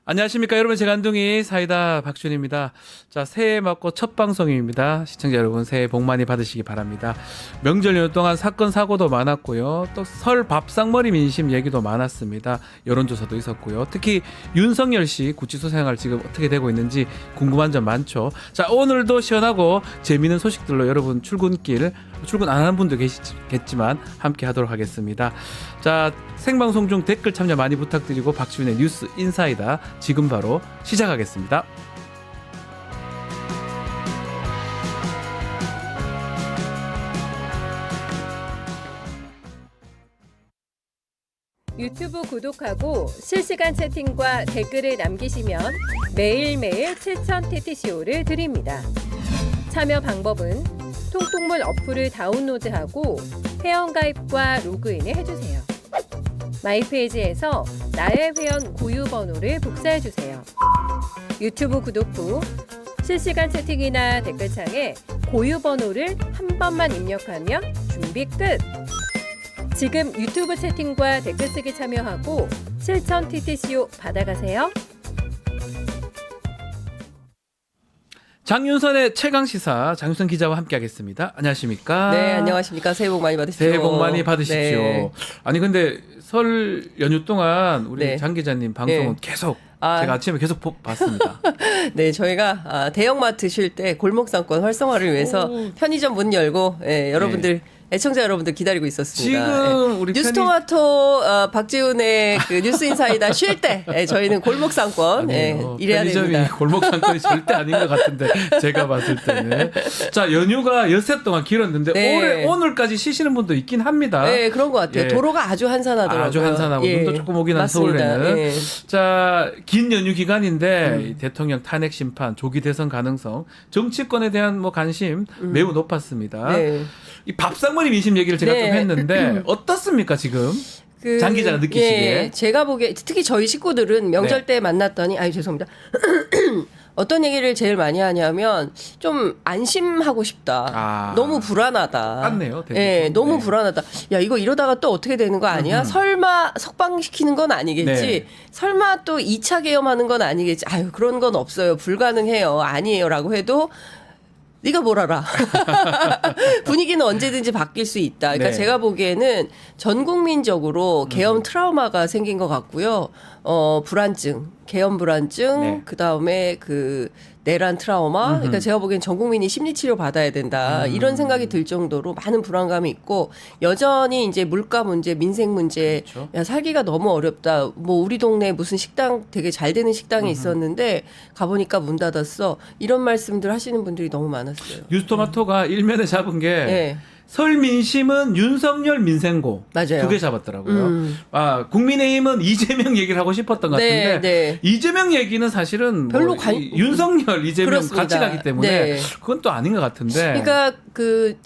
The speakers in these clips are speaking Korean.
안녕하십니까 여러분, 제간둥이 사이다 박준입니다. 자, 새해 맞고 첫 방송입니다. 시청자 여러분, 새해 복 많이 받으시기 바랍니다. 명절 연휴 동안 사건 사고도 많았고요, 또 설 밥상머리 민심 얘기도 많았습니다. 여론조사도 있었고요. 특히 윤석열 씨 구치소 생활 지금 어떻게 되고 있는지 궁금한 점 많죠. 자, 오늘도 시원하고 재미있는 소식들로 여러분 출근 안 하는 분도 계시겠지만 함께 하도록 하겠습니다. 자, 생방송 중 댓글 참여 많이 부탁드리고 박지훈의 뉴스 인사이다 지금 바로 시작하겠습니다. 유튜브 구독하고 실시간 채팅과 댓글을 남기시면 매일매일 7,000TTCO를 드립니다. 참여 방법은 통통물 어플을 다운로드하고 회원가입과 로그인을 해주세요. 마이페이지에서 나의 회원 고유 번호를 복사해주세요. 유튜브 구독 후 실시간 채팅이나 댓글창에 고유 번호를 한 번만 입력하면 준비 끝! 지금 유튜브 채팅과 댓글 쓰기 참여하고 7,000TTCO 받아가세요. 장윤선의 최강시사, 장윤선 기자와 함께하겠습니다. 안녕하십니까? 네, 안녕하십니까. 새해 복 많이 받으십시오. 새해 복 많이 받으십시오. 네. 아니 근데 설 연휴 동안 우리 네. 장 기자님 방송은 네. 계속 제가 아침에 계속 봤습니다. 네, 저희가 대형마트 쉴 때 골목상권 활성화를 위해서 편의점 문 열고 여러분들 애청자 여러분들 기다리고 있었습니다. 지금 우리 뉴스토마토 박지훈의 그 뉴스인사이다 쉴 때 저희는 골목상권 일해야 편의점이 됩니다. 골목상권이 절대 아닌 것 같은데 제가 봤을 때는. 자, 연휴가 엿새 동안 길었는데 네. 오늘까지 쉬시는 분도 있긴 합니다. 네, 그런 것 같아요. 예. 도로가 아주 한산하더라고요. 아주 한산하고 눈도 조금 오긴 한 맞습니다. 서울에는. 예. 자, 긴 연휴 기간인데 이 대통령 탄핵 심판, 조기 대선 가능성, 정치권에 대한 뭐 관심 매우 높았습니다. 네. 이 밥상머리 민심 얘기를 제가 네. 좀 했는데 어떻습니까 지금? 장 기자가 느끼시기에. 예, 제가 보기에 특히 저희 식구들은 명절 때 만났더니 죄송합니다. 어떤 얘기를 제일 많이 하냐면 좀 안심하고 싶다. 너무 불안하다. 맞네요. 예, 너무 불안하다. 야, 이거 이러다가 또 어떻게 되는 거 아니야? 설마 석방시키는 건 아니겠지? 네. 설마 또 2차 계엄하는 건 아니겠지? 아유, 그런 건 없어요. 불가능해요. 아니에요라고 해도 네가 뭘 알아. 분위기는 언제든지 바뀔 수 있다. 그러니까 네. 제가 보기에는 전 국민적으로 계엄 트라우마가 생긴 것 같고요. 불안증, 계엄 불안증, 네. 그다음에 그 내란 트라우마. 그러니까 제가 보기엔 전 국민이 심리치료 받아야 된다. 이런 생각이 들 정도로 많은 불안감이 있고, 여전히 이제 물가 문제, 민생 문제, 그렇죠. 야, 살기가 너무 어렵다. 뭐 우리 동네 무슨 식당 되게 잘 되는 식당이 있었는데 가보니까 문 닫았어. 이런 말씀들 하시는 분들이 너무 많았어요. 뉴스토마토가 일면에 잡은 게 네. 설 민심은 윤석열 민생고 맞아요. 두 개 잡았더라고요. 국민의힘은 이재명 얘기를 하고 싶었던 것 같은데 네, 네. 이재명 얘기는 사실은 별로 윤석열, 이재명 그렇습니다. 같이 가기 때문에 네. 그건 또 아닌 것 같은데. 그러니까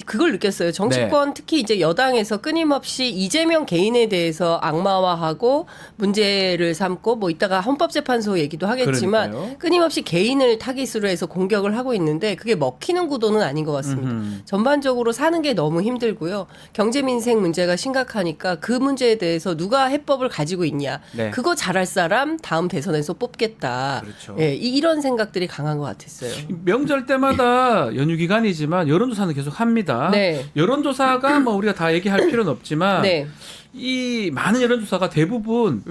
그걸 느꼈어요. 정치권 네. 특히 이제 여당에서 끊임없이 이재명 개인에 대해서 악마화하고 문제를 삼고 뭐 이따가 헌법재판소 얘기도 하겠지만 그러니까요. 끊임없이 개인을 타깃으로 해서 공격을 하고 있는데 그게 먹히는 구도는 아닌 것 같습니다. 전반적으로 사는 게 너무 힘들고요. 경제 민생 문제가 심각하니까 그 문제에 대해서 누가 해법을 가지고 있냐. 네. 그거 잘할 사람 다음 대선에서 뽑겠다. 그렇죠. 예, 이런 생각들이 강한 것 같았어요. 명절 때마다 연휴 기간이지만 여론조사는 계속 합니다. 네. 여론조사가 뭐 우리가 다 얘기할 필요는 없지만 네. 이 많은 여론조사가 대부분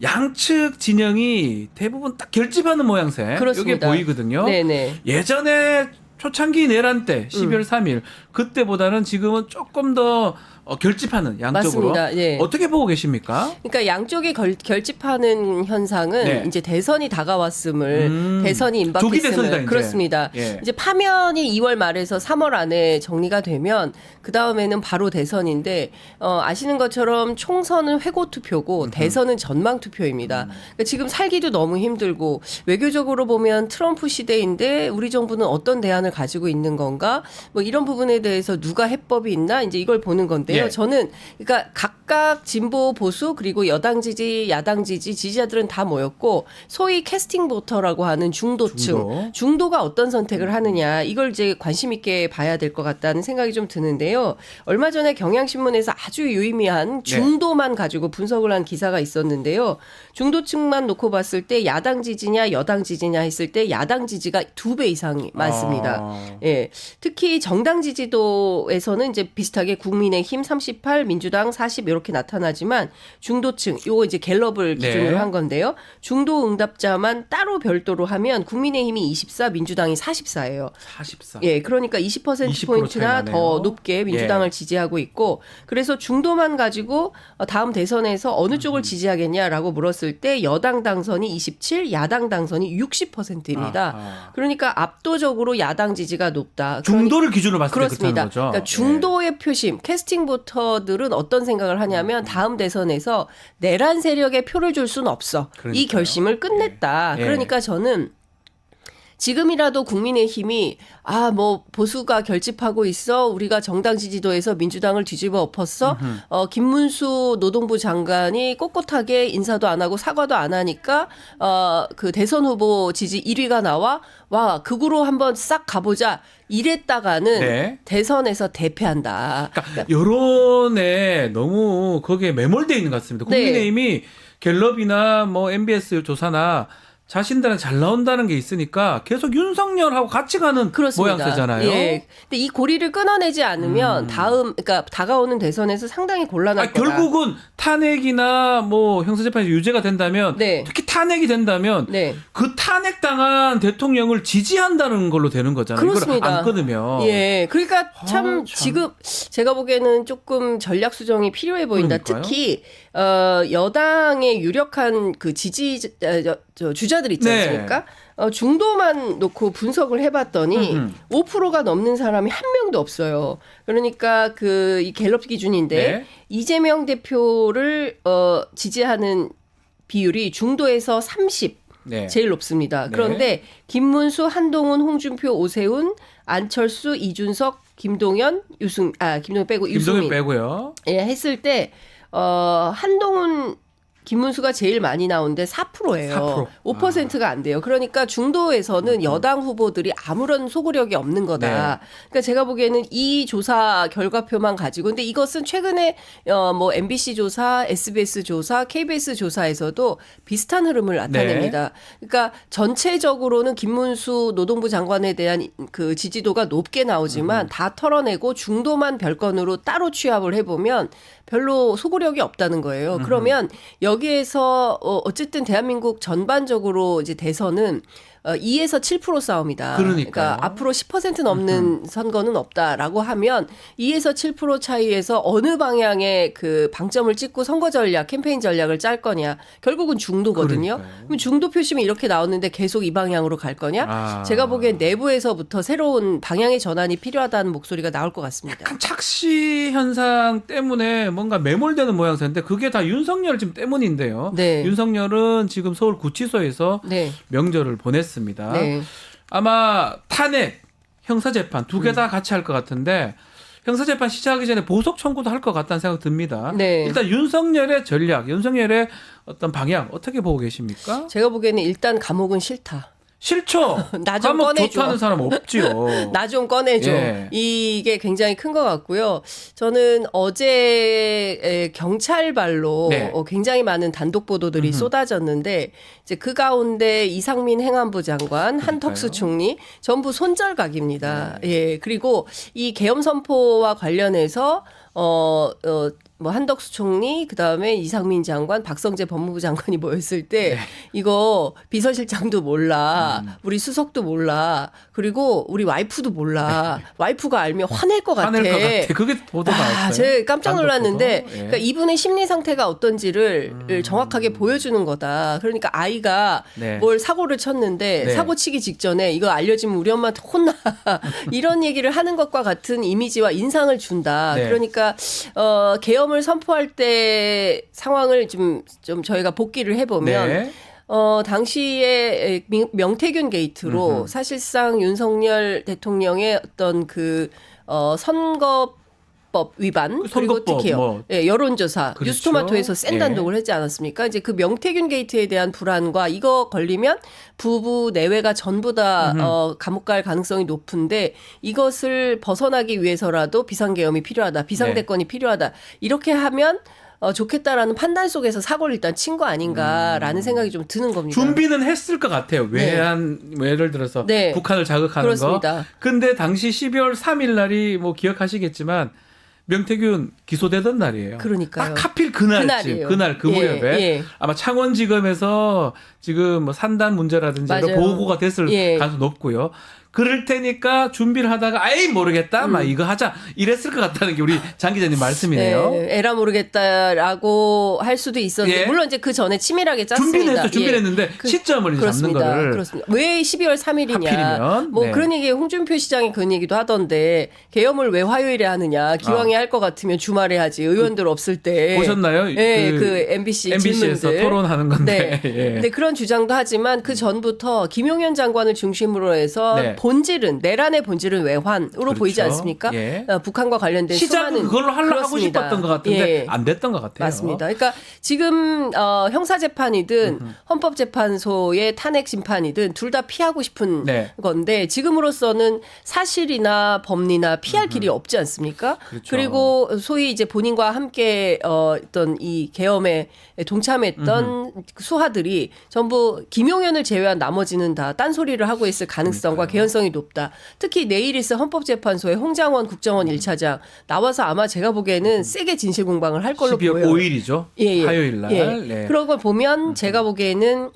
양측 진영이 대부분 딱 결집하는 모양새 이게 그렇습니다. 보이거든요. 네네. 예전에 초창기 내란 때 12월 3일 그때보다는 지금은 조금 더 결집하는 양쪽으로. 맞습니다. 예. 어떻게 보고 계십니까? 그러니까 양쪽이 결집하는 현상은 네. 이제 대선이 다가왔음을 대선이 조기 대선이다, 임박했음을 이제. 그렇습니다. 예. 이제 파면이 2월 말에서 3월 안에 정리가 되면 그 다음에는 바로 대선인데 아시는 것처럼 총선은 회고 투표고 대선은 전망 투표입니다. 그러니까 지금 살기도 너무 힘들고 외교적으로 보면 트럼프 시대인데 우리 정부는 어떤 대안을 가지고 있는 건가? 뭐 이런 부분에 대해서 누가 해법이 있나? 이제 이걸 보는 건데. 있는데요. 예. 저는 그러니까 각각 진보 보수 그리고 여당 지지, 야당 지지 지지자들은 다 모였고 소위 캐스팅 보터라고 하는 중도층, 중도가 어떤 선택을 하느냐 이걸 이제 관심 있게 봐야 될 것 같다는 생각이 좀 드는데요. 얼마 전에 경향신문에서 아주 유의미한 중도만 가지고 분석을 한 기사가 있었는데요. 중도층만 놓고 봤을 때 야당 지지냐 여당 지지냐 했을 때 야당 지지가 2배 이상이 많습니다. 예. 특히 정당 지지도에서는 이제 비슷하게 국민의힘 38, 민주당 40 이렇게 나타나지만 중도층 요거 이제 갤럽을 기준으로 네. 한 건데요. 중도 응답자만 따로 별도로 하면 국민의힘이 24, 민주당이 44예요. 44. 예, 그러니까 20% 포인트나 차이 나네요. 더 높게 민주당을 지지하고 있고 그래서 중도만 가지고 다음 대선에서 어느 쪽을 지지하겠냐라고 물었을 때 여당 당선이 27, 야당 당선이 60%입니다. 아하. 그러니까 압도적으로 야당 지지가 높다. 중도를 기준으로 봤을 때 그렇습니다. 그렇다는 거죠. 그러니까 중도의 표심, 캐스팅 보터들은 어떤 생각을 하냐면 다음 대선에서 내란 세력에 표를 줄 수는 없어. 이 그러니까요. 결심을 끝냈다. 예. 그러니까 저는 지금이라도 국민의힘이 뭐 보수가 결집하고 있어 우리가 정당 지지도에서 민주당을 뒤집어 엎었어 김문수 노동부 장관이 꼿꼿하게 인사도 안 하고 사과도 안 하니까 그 대선 후보 지지 1위가 나와 와 극으로 한번 싹 가보자 이랬다가는 네. 대선에서 대패한다. 그러니까 여론에 너무 거기에 매몰되어 있는 것 같습니다. 네. 국민의힘이 갤럽이나 뭐 MBS 조사나 자신들은 잘 나온다는 게 있으니까 계속 윤석열하고 같이 가는 그렇습니다. 모양새잖아요. 예. 근데 이 고리를 끊어내지 않으면 그러니까 다가오는 대선에서 상당히 곤란할 거다. 결국은 탄핵이나 뭐 형사재판에서 유죄가 된다면 네. 특히 탄핵이 된다면 네. 그 탄핵당한 대통령을 지지한다는 걸로 되는 거잖아요. 그렇습니다. 이걸 안 끊으면. 예. 그러니까 참 참. 지금 제가 보기에는 조금 전략 수정이 필요해 보인다. 그러니까요. 특히 여당의 유력한 그 주자들 있지 네. 않습니까? 중도만 놓고 분석을 해봤더니 5%가 넘는 사람이 한 명도 없어요. 그러니까 이 갤럽 기준인데 네. 이재명 대표를 지지하는 비율이 중도에서 30. 네. 제일 높습니다. 네. 그런데 김문수, 한동훈, 홍준표, 오세훈, 안철수, 이준석, 김동연, 김동연 빼고 김동연 유승민 빼고요. 예, 했을 때 한동훈 김문수가 제일 많이 나오는데 4%예요. 4%. 5%가 안 돼요. 그러니까 중도에서는 여당 후보들이 아무런 소구력이 없는 거다. 네. 그러니까 제가 보기에는 이 조사 결과표만 가지고 근데 이것은 최근에 뭐 MBC 조사, SBS 조사, KBS 조사에서도 비슷한 흐름을 나타냅니다. 그러니까 전체적으로는 김문수 노동부 장관에 대한 그 지지도가 높게 나오지만 다 털어내고 중도만 별건으로 따로 취합을 해보면 별로 소구력이 없다는 거예요. 그러면 여기에서 어쨌든 대한민국 전반적으로 이제 대선은 2에서 7% 싸움이다. 그러니까요. 그러니까 앞으로 10% 넘는 선거는 없다라고 하면 2에서 7% 차이에서 어느 방향의 그 방점을 찍고 선거 전략, 캠페인 전략을 짤 거냐. 결국은 중도거든요. 그러니까요. 그럼 중도 표심이 이렇게 나오는데 계속 이 방향으로 갈 거냐? 제가 보기엔 내부에서부터 새로운 방향의 전환이 필요하다는 목소리가 나올 것 같습니다. 약간 착시 현상 때문에 뭔가 매몰되는 모양새인데 그게 다 윤석열 지금 때문인데요. 네. 윤석열은 지금 서울 구치소에서 네. 명절을 보냈습니다. 네. 아마 탄핵, 형사재판 두 개 다 같이 할 것 같은데 형사재판 시작하기 전에 보석 청구도 할 것 같다는 생각 듭니다. 네. 일단 윤석열의 전략, 윤석열의 어떤 방향 어떻게 보고 계십니까? 제가 보기에는 일단 감옥은 싫다. 싫죠. 나좀 감옥 꺼내줘. 좋다는 사람 없지요. 나 좀 꺼내줘. 예. 이게 굉장히 큰 것 같고요. 저는 어제 경찰발로 네. 굉장히 많은 단독 보도들이 쏟아졌는데 이제 그 가운데 이상민 행안부 장관, 한턱수 총리 전부 손절각입니다. 예. 그리고 이 계엄 선포와 관련해서 뭐 한덕수 총리 그다음에 이상민 장관 박성재 법무부 장관이 모였을 때 이거 비서실장도 몰라 우리 수석도 몰라 그리고 우리 와이프도 몰라 와이프가 알면 화낼 것 같아. 화낼 것 같아. 그게 보도가 나왔어요. 제가 깜짝 단독 놀랐는데 보도. 예. 그러니까 이분의 심리 상태가 어떤지를 정확하게 보여주는 거다. 그러니까 아이가 네. 뭘 사고를 쳤는데 네. 사고 치기 직전에 이거 알려지면 우리 엄마한테 혼나 이런 얘기를 하는 것과 같은 이미지와 인상을 준다. 네. 그러니까 계엄을 선포할 때 상황을 좀 저희가 복기를 해보면 네. 당시에 명태균 게이트로 사실상 윤석열 대통령의 어떤 그 선거 선거법 위반 그 그리고 선거법, 특히요 뭐. 예, 여론조사 그렇죠. 뉴스토마토에서 센 예. 단독을 했지 않았습니까? 이제 그 명태균 게이트에 대한 불안과 이거 걸리면 부부 내외가 전부 다 감옥 갈 가능성이 높은데 이것을 벗어나기 위해서라도 비상계엄이 필요하다, 비상대권이 필요하다 이렇게 하면 좋겠다라는 판단 속에서 사고를 일단 친 거 아닌가라는 생각이 좀 드는 겁니다. 준비는 했을 것 같아요. 예를 들어서 네. 북한을 자극하는 그렇습니다. 거. 근데 당시 12월 3일 날이 뭐 기억하시겠지만 명태균 기소되던 날이에요. 그러니까요. 딱 하필 그날쯤, 그날이에요. 그날 그 무렵에 예. 아마 창원지검에서 지금 뭐 산단 문제라든지 여러 맞아요. 보고가 됐을 예. 가능성이 높고요. 그럴 테니까 준비를 하다가 아이 모르겠다, 막 이거 하자 이랬을 것 같다는 게 우리 장 기자님 말씀이네요. 네, 에라 모르겠다라고 할 수도 있었는데 예. 물론 이제 그 전에 치밀하게 짰습니다. 준비를 했는데 시점을 이제 잡는 그렇습니다. 거를 그렇습니다. 왜 12월 3일이냐? 하필이면? 뭐 네. 그런 얘기 홍준표 시장이 그런 얘기도 하던데 계엄을 왜 화요일에 하느냐? 기왕에 할 것 같으면 주말에 하지. 의원들 없을 때 보셨나요? 네, 그 MBC MBC에서 질문들. 토론하는 건데. 네. 예. 근데 그런 주장도 하지만 그 전부터 김용현 장관을 중심으로 해서 네. 본질은 내란의 본질은 외환으로 그렇죠. 보이지 않습니까? 예. 북한과 관련된 시작은 수많은 그걸로 하려고 하고 그렇습니다. 싶었던 것 같은데 예. 안 됐던 것 같아요. 맞습니다. 그러니까 지금 형사재판이든 헌법재판소의 탄핵 심판이든 둘 다 피하고 싶은 네. 건데 지금으로서는 사실이나 법리나 피할 길이 없지 않습니까? 그렇죠. 리고 소위 이제 본인과 함께 어떤 이 계엄에 동참했던 수하들이 전부 김용현을 제외한 나머지는 다 딴소리를 하고 있을 가능성과 그러니까요. 개연성이 높다. 특히 내일 있을 헌법재판소의 홍장원 국정원 1차장 나와서 아마 제가 보기에는 세게 진실 공방을 할 걸로 12월 보여요. 5일이죠. 예, 예. 화요일 날. 예. 네. 그런 걸 보면 제가 보기에는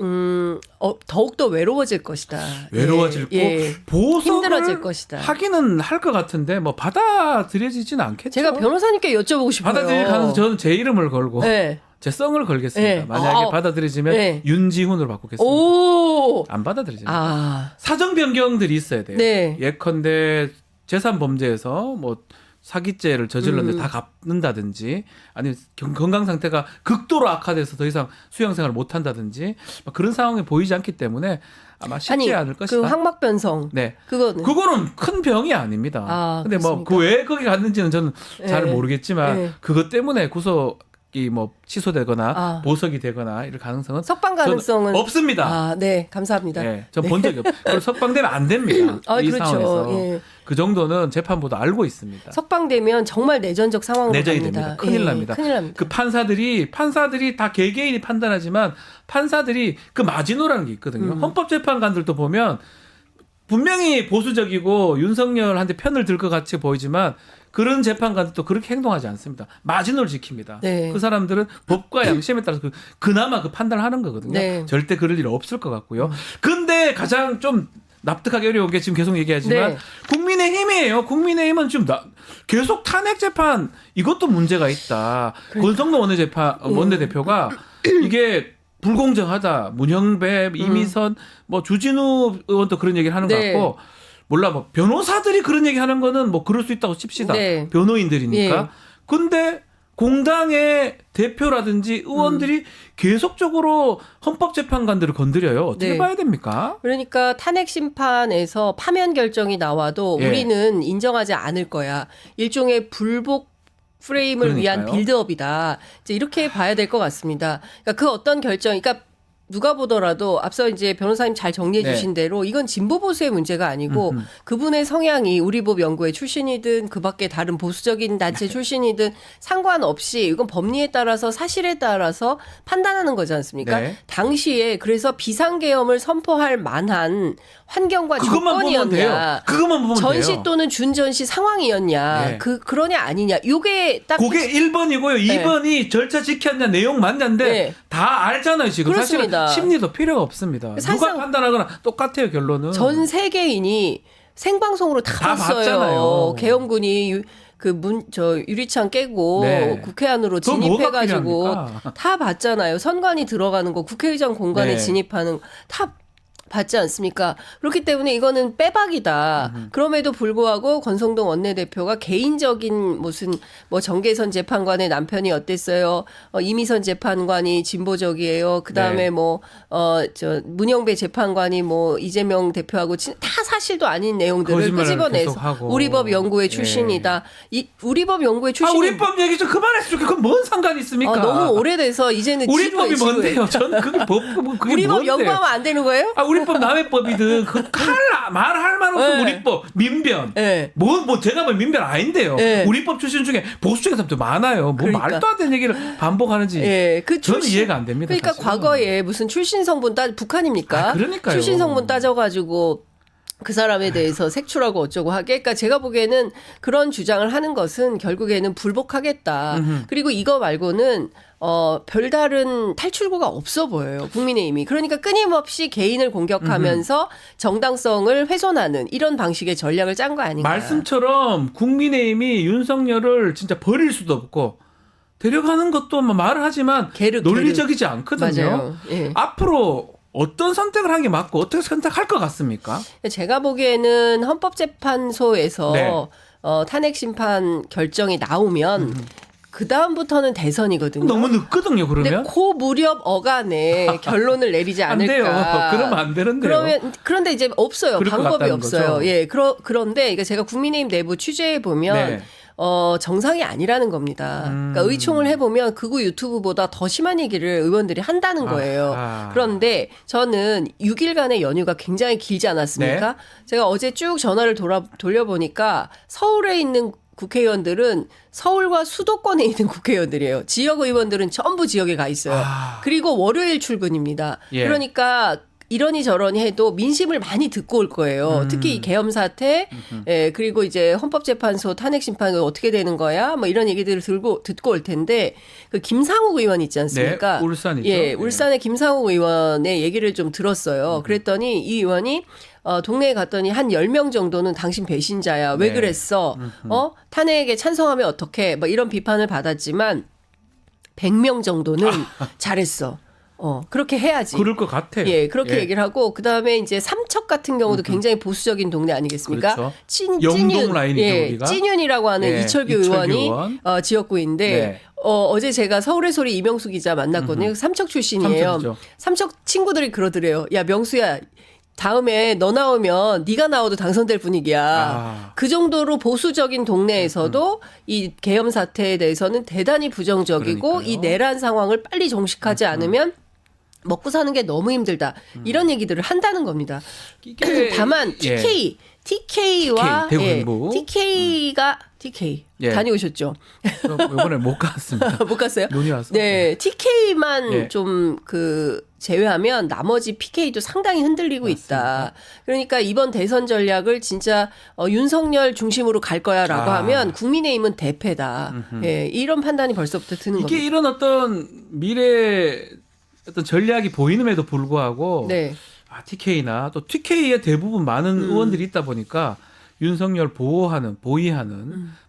더욱더 외로워질 것이다. 외로워질 거 예. 보석을 힘들어질 것이다. 하기는 할 것 같은데 뭐 받아들여지진 않겠죠. 제가 변호사님께 여쭤보고 싶어요. 받아들일 가능성 저는 제 이름을 걸고 네. 제 성을 걸겠습니다. 네. 만약에 받아들여지면 네. 윤지훈으로 바꾸겠습니다. 오. 안 받아들여집니다. 아. 사정 변경들이 있어야 돼요. 네. 예컨대 재산 범죄에서 뭐 사기죄를 저질렀는데 다 갚는다든지 아니면 건강 상태가 극도로 악화돼서 더 이상 수영 생활을 못 한다든지 막 그런 상황이 보이지 않기 때문에 아마 쉽지 않을 것이다. 그 항막 변성. 네. 그거는 그거는 큰 병이 아닙니다. 아, 근데 뭐 그렇습니까? 그 왜 거기 갔는지는 저는 잘 네. 모르겠지만 네. 그것 때문에 구속이 뭐 취소되거나 아. 보석이 되거나 이럴 가능성은 석방 저는 가능성은 없습니다. 아, 네. 감사합니다. 네, 전 본 적이 없어요. 그리고 석방되면 안 됩니다. 아, 이 그렇죠. 상황에서 예. 그 정도는 재판부도 알고 있습니다. 석방되면 정말 내전적 상황으로 내전이 갑니다. 됩니다. 큰일 예, 납니다. 큰일 납니다. 그 판사들이 다 개개인이 판단하지만 판사들이 그 마지노라는 게 있거든요. 헌법재판관들도 보면 분명히 보수적이고 윤석열한테 편을 들 것 같이 보이지만 그런 재판관들도 그렇게 행동하지 않습니다. 마지노를 지킵니다. 네. 그 사람들은 법과 양심에 따라서 그나마 그 판단을 하는 거거든요. 네. 절대 그럴 일 없을 것 같고요. 근데 가장 좀 납득하기 어려운 게 지금 계속 얘기하지만 네. 국민의힘이에요. 국민의힘은 지금 계속 탄핵 재판 이것도 문제가 있다. 권성동 원내대표가 이게 불공정하다. 문형배, 이미선, 뭐 주진우 의원도 그런 얘기를 하는 것 네. 같고 몰라 뭐 변호사들이 그런 얘기 하는 거는 뭐 그럴 수 있다고 칩시다. 네. 변호인들이니까. 예. 근데 공당의 대표라든지 의원들이 계속적으로 헌법재판관들을 건드려요. 어떻게 네. 봐야 됩니까? 그러니까 탄핵 심판에서 파면 결정이 나와도 예. 우리는 인정하지 않을 거야. 일종의 불복 프레임을 위한 그러니까요. 빌드업이다. 이제 이렇게 봐야 될 것 같습니다. 그러니까 그 어떤 결정, 그러니까 누가 보더라도 앞서 이제 변호사님 잘 정리해 네. 주신 대로 이건 진보 보수의 문제가 아니고 그분의 성향이 우리법 연구회 출신이든 그 밖에 다른 보수적인 단체 출신이든 상관없이 이건 법리에 따라서 사실에 따라서 판단하는 거지 않습니까? 네. 당시에 그래서 비상계엄을 선포할 만한 환경과 그것만 보면 돼요. 조건이었냐. 그것만 보면 전시 돼요. 또는 준전시 상황이었냐. 네. 그러냐 아니냐. 요게 딱 그게 1번이고요. 2번이 절차 지켰냐 내용 맞냐인데 네. 다 알잖아요. 지금 그렇습니다. 사실은 심리도 필요가 없습니다. 사실상 누가 판단하거나 똑같아요. 결론은. 전 세계인이 생방송으로 다 다 봤어요. 봤잖아요. 계엄군이 유리창 깨고 네. 국회 안으로 그건 뭐가 진입해가지고 필요합니까? 다 봤잖아요. 선관위 들어가는 거, 국회의장 공간에 네. 진입하는 거 다 받지 않습니까? 그렇기 때문에 이거는 빼박이다. 그럼에도 불구하고 권성동 원내대표가 개인적인 무슨 뭐 정계선 재판관의 남편이 어땠어요? 이미선 재판관이 진보적이에요. 그 다음에 네. 뭐 저 문영배 재판관이 뭐 이재명 대표하고 다 사실도 아닌 내용들을 거짓말을 끄집어내서 계속하고. 우리법 연구회 예. 출신이다. 이 우리법 연구회 출신이 우리법 얘기 좀 그만했으면 좋겠어. 그건 뭔 상관이 있습니까? 너무 오래돼서 이제는 우리법이 지루해. 뭔데요? 전 그게 그게 우리법 뭔데? 연구하면 안 되는 거예요? 우리법 남의 법이든 말할 말 없으면 네. 우리법 민변. 네. 뭐 제가 뭐 민변 아닌데요. 네. 우리법 출신 중에 보수 쪽에 사람들 많아요. 뭐 그러니까. 말도 안 되는 얘기를 반복하는지 예, 그 저는 이해가 안 됩니다. 그러니까 사실은. 과거에 무슨 출신 성분 북한입니까? 그러니까요. 출신 성분 따져가지고 그 사람에 대해서 색출하고 어쩌고 하게. 그러니까 제가 보기에는 그런 주장을 하는 것은 결국에는 불복하겠다. 그리고 이거 말고는 별다른 탈출구가 없어 보여요. 국민의힘이. 그러니까 끊임없이 개인을 공격하면서 정당성을 훼손하는 이런 방식의 전략을 짠 거 아닌가. 말씀처럼 국민의힘이 윤석열을 진짜 버릴 수도 없고 데려가는 것도 뭐 말을 하지만 논리적이지 않거든요. 맞아요. 예. 앞으로 어떤 선택을 하는 게 맞고 어떻게 선택할 것 같습니까? 제가 보기에는 헌법재판소에서 네. 탄핵 심판 결정이 나오면 그 다음부터는 대선이거든요. 너무 늦거든요. 근데 그러면 그 무렵 어간에 결론을 내리지 안 않을까. 돼요. 그러면 안 되는데요. 그런데 이제 없어요. 그럴 것 방법이 같다는 없어요. 거죠? 예, 그런데 그러니까 제가 국민의힘 내부 취재해 보면. 네. 정상이 아니라는 겁니다. 그러니까 의총을 해보면 극우 유튜브보다 더 심한 얘기를 의원들이 한다는 거예요. 그런데 저는 6일간의 연휴가 굉장히 길지 않았습니까? 네. 제가 어제 쭉 전화를 돌려보니까 서울에 있는 국회의원들은 서울과 수도권에 있는 국회의원들이에요. 지역 의원들은 전부 지역에 가 있어요. 그리고 월요일 출근입니다. 예. 그러니까 이러니 저러니 해도 민심을 많이 듣고 올 거예요. 특히 이 계엄 사태, 그리고 이제 헌법재판소 탄핵 심판은 어떻게 되는 거야? 뭐 이런 얘기들을 듣고 올 텐데 그 김상욱 의원 있지 않습니까? 네, 울산이죠. 예, 울산의 김상욱 의원의 얘기를 좀 들었어요. 그랬더니 이 의원이 동네에 갔더니 한 10명 정도는 당신 배신자야. 왜 네. 그랬어? 탄핵에 찬성하면 어떡해? 뭐 이런 비판을 받았지만 100명 정도는 잘했어. 그렇게 해야지. 그럴 것 같아요. 예, 그렇게 얘기를 하고 그다음에 이제 삼척 같은 경우도 굉장히 보수적인 동네 아니겠습니까? 그렇죠. 찐윤, 영동 라인이죠, 예, 우리가. 찐윤이라고 하는 예, 이철규 이철규 의원이 의원. 지역구인데 네. 어제 제가 서울의 소리 이명수 기자 만났거든요. 삼척 출신이에요. 삼척이죠. 삼척 친구들이 그러더래요. 야, 명수야. 다음에 너 나오면 네가 나와도 당선될 분위기야. 그 정도로 보수적인 동네에서도 이 계엄 사태에 대해서는 대단히 부정적이고 그러니까요. 이 내란 상황을 빨리 종식하지 않으면 먹고 사는 게 너무 힘들다. 이런 얘기들을 한다는 겁니다. 이게 다만 TK와 TK, 대구본부. TK 예. 다녀오셨죠? 저 이번에 못 갔습니다. 못 갔어요? 눈이 와서. 네, TK만 예. 좀 제외하면 나머지 PK도 상당히 흔들리고 있다. 그러니까 이번 대선 전략을 진짜 윤석열 중심으로 갈 거야라고 하면 국민의힘은 대패다. 예, 이런 판단이 벌써부터 드는 이게 겁니다. 이런 어떤 미래 어떤 전략이 보이는에도 불구하고 네. TK나 또 TK에 대부분 많은 의원들이 있다 보니까 윤석열 보위하는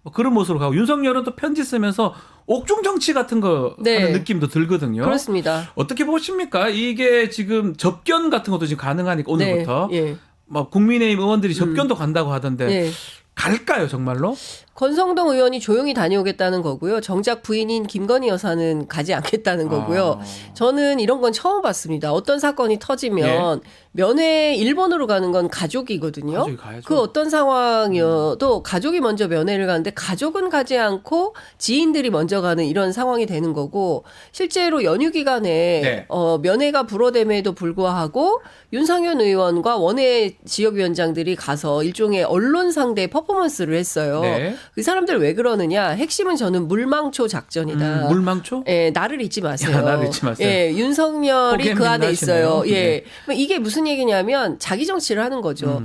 뭐 그런 모습으로 가고 윤석열은 또 편지 쓰면서 옥중 정치 같은 거 네. 하는 느낌도 들거든요. 그렇습니다. 어떻게 보십니까? 이게 지금 접견 같은 것도 지금 가능하니까 오늘부터 네. 예. 뭐 국민의힘 의원들이 접견도 간다고 하던데 예. 갈까요 정말로? 권성동 의원이 조용히 다녀오겠다는 거고요. 정작 부인인 김건희 여사는 가지 않겠다는 거고요. 저는 이런 건 처음 봤습니다. 어떤 사건이 터지면 면회 일본으로 가는 건 가족이거든요. 가족이 가야죠. 그 어떤 상황이어도 가족이 먼저 면회를 가는데 가족은 가지 않고 지인들이 먼저 가는 이런 상황이 되는 거고 실제로 연휴 기간에 네. 면회가 불어됨에도 불구하고 윤상현 의원과 원외 지역위원장들이 가서 일종의 언론 상대 퍼포먼스를 했어요. 네. 그 사람들 왜 그러느냐? 핵심은 저는 물망초 작전이다. 물망초? 예, 나를 잊지 마세요. 야, 나를 잊지 마세요. 예, 윤석열이 그 안에 있어요. 민낯이네요. 예. 이게 무슨 얘기냐면 자기 정치를 하는 거죠.